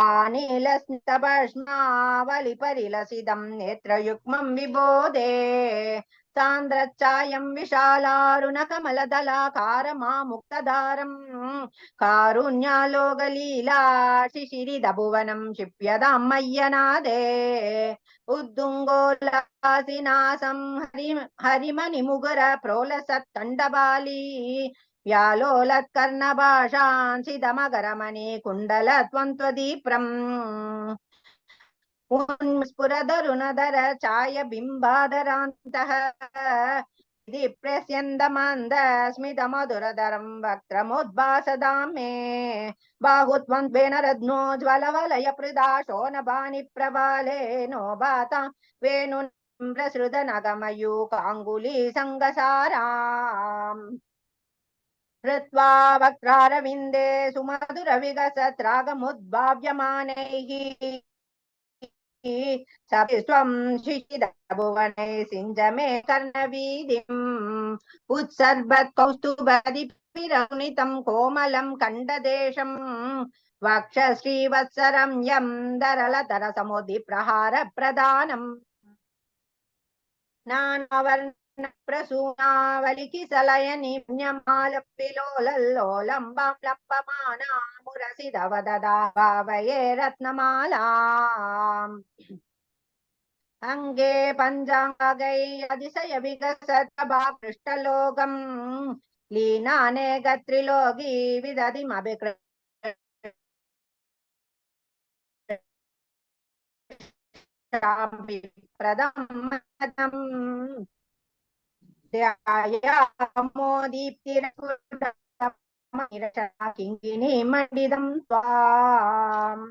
ஆனீலஸ்மிதபஷ்மாவலி பரிலசிதம் நேத்ரயுக்மம் விபோதே சாந்திரச்சாயம் விஷாலாருணகமலதலாகாரமாமுக்ததாரம் காருண்யாலோகலீலா சிசிரிதபுவனம் क्षिप्यदां मय्यनादे उद्दुङ्गोल्लासिनासं हरिमणिमुगुर प्रोलसत्तण्डबाली व्यालोलत्कर्णभाषांसिदमगरमणि कुण्डलत्वं स्फुरदरुणधर छाय बिम्बाधरान्तः प्रस्यन्दमन्द स्मितमधुरधरं वक्त्रमुद्भासदां मे बाहुत्वं रत्नोज्ज्वलवलय प्रदा शोनभानि प्रबाले नोभातां वेणुप्रसृतनगमयूकाङ्गुली सङ्गसाराम् कृत्वा वक्त्रारविन्दे सुमधुरविगसत्रागमुद्भाव्यमानैः स्वं शिशिरभुवने सिञ्च मे कर्णवीदिम् उत्सर्बत् कौस्तुभदिपिरनुनितं कोमलं कण्डदेशं वक्षश्रीवत्सरं यं दरलतरसमुदिप्रहारप्रदानम् नानावर्णप्रसूनावलिकिसलयनिन्यमालपिलोलल्लोलं लम्बमाना मुरसिदवददा भावये रत्नमालाम् अंगे पंचांगै अतिशय विकसतभा पृष्ठलोकम् लीनाने गत्रिलोकी विदधिमभिकृ प्रदम् किङ्किणी मण्डितं त्वाम्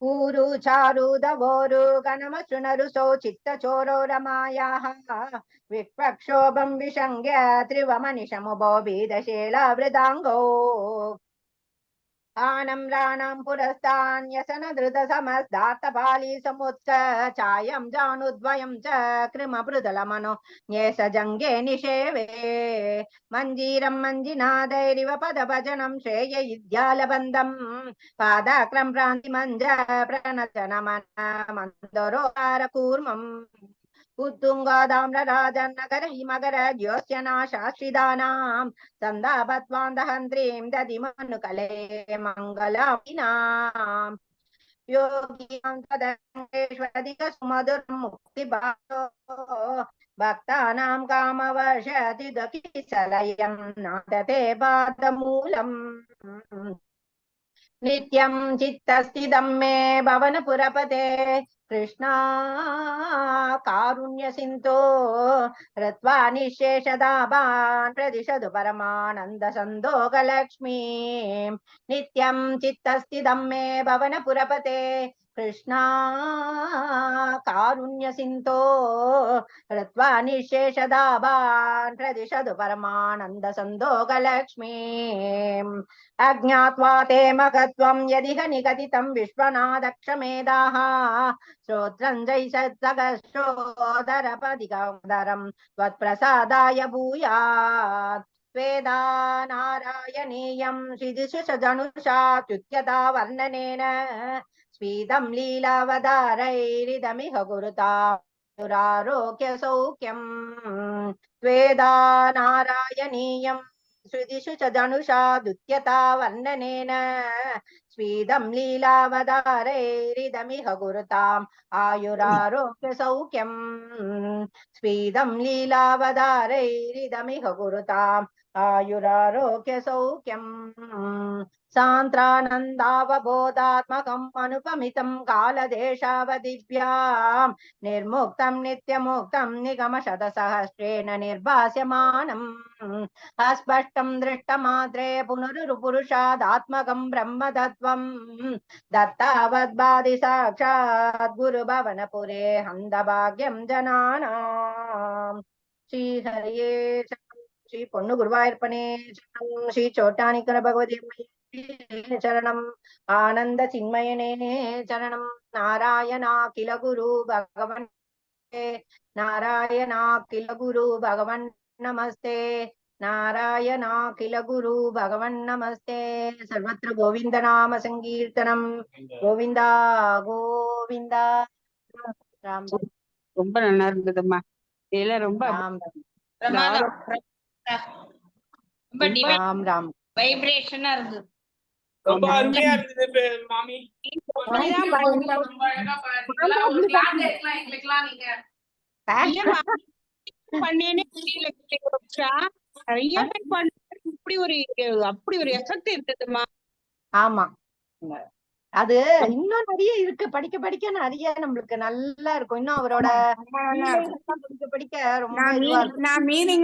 ऊरु चारुदवोरु गणमसृणरुसो चित्तचोरो रमायाः विक्षोभं विशङ्ग्य त्रिवमनिशमुभो भीदशेलवृदाङ्गो आनं राणं पुरस्तान्यसनधृतसमस्दातपाली समुत्स चायं जानुद्वयं च कृमपृदलमनो न्येसजङ्गे निषेवे मञ्जीरं मञ्जिनादैरिव पदभजनं श्रेय इद्यालबन्धं पादाक्रं प्रान्तिमञ्ज प्रणतनमन मन्दरोकारकूर्मम् उत्तुङ्गादाम्रराजन्नगर हिमगर ज्योत्स्यनाशाश्रिदानां सन्दापत्वान्दहन्त्रीं दधिमनुकले मङ्गलामिनां योगिनां तदङ्गेष्वधिकसुमधुरं मुक्तिभासो भक्तानां कामवर्षतिदकिसलयं नादते पादमूलम् नित्यं चित्तस्थितं मे भवनपुरपते कृष्णा कारुण्य सिन्धो रत्वा निःशेषदाभान् प्रदिशतु परमानन्द सन्दोगलक्ष्मी नित्यं चित्तस्थितं मे भवनपुरपते कृष्णा कारुण्य सिन्धो रत्वा निःशेषदाभान् प्रदिशतु परमानन्द सन्दोगलक्ष्मी अज्ञात्वा ते मघत्वं यदिह निगदितं विश्वनादक्षमेधाः श्रोत्रं जैसत्सगस्रोदरपदिगोदरं त्वत्प्रसादाय भूयात् वेदा नारायणीयं श्रीदिशुषजनुषा वर्णनेन स्वीदं लीलावतारैरिदमिह गुरुतारोग्य सौख्यं वेदा नारायणीयं श्रुतिषु च धनुषा दुत्यता वर्णनेन स्वीदं लीलावतारैरिदमिह गुरुताम् आयुरारोग्य सौख्यं स्वीदं लीलावतारैरिदमिह गुरुताम् आयुरारोग्य सौख्यं सान्त्रानन्दावबोधात्मकम् अनुपमितं कालदेशावदिव्यां निर्मुक्तं नित्यमुक्तं निगमशतसहस्रेण निर्भास्यमानम् अस्पष्टं दृष्टमात्रे पुनरुपुरुषादात्मकं ब्रह्मतत्त्वं दत्तावद्बाधि साक्षात् गुरुभवनपुरे हन्दभाग्यं जनानाम् श्रीहरिये श्री பொன்னு குருவாயூரப்பனே சரணம் ஸ்ரீ சோட்டானிக்கர பகவதி சரணம் ஆனந்த சின்மயனே சரணம் நாராயணா கில குரு பகவன் நாராயணா கில குரு பகவன் நமஸ்தே नारायणा किल गुरु भगवन् नमस्ते सर्वत्र गोविंद नाम संकीर्तनम गोविंदा गोविंदा राम ரொம்ப நல்லா இருந்ததும்மா. இதெல்லாம் ரொம்ப राम பிரமாதம். ரொம்ப டிவைன் राम राम வைப்ரேஷனா இருந்தது. ரொம்ப அருமையா இருந்தது மாமி. ரொம்ப அழகா பாருங்க. ஒரு கிளாஸ் எடுக்கலாம் எங்களுக்குலாம் நீங்க. இல்லம்மா, பண்ணேனே தெரியல. உஷா, நிறைய பேர் பண்ண அப்படி ஒரு எஃபெக்ட் இருந்ததுமா. ஆமா, அது இன்னும் நிறைய இருக்கு. படிக்க படிக்க நிறைய நம்மளுக்கு நல்லா இருக்கும். இன்னும் அவரோட படிக்க படிக்க ரொம்ப இதுவா இருக்கும். நான் மீனிங்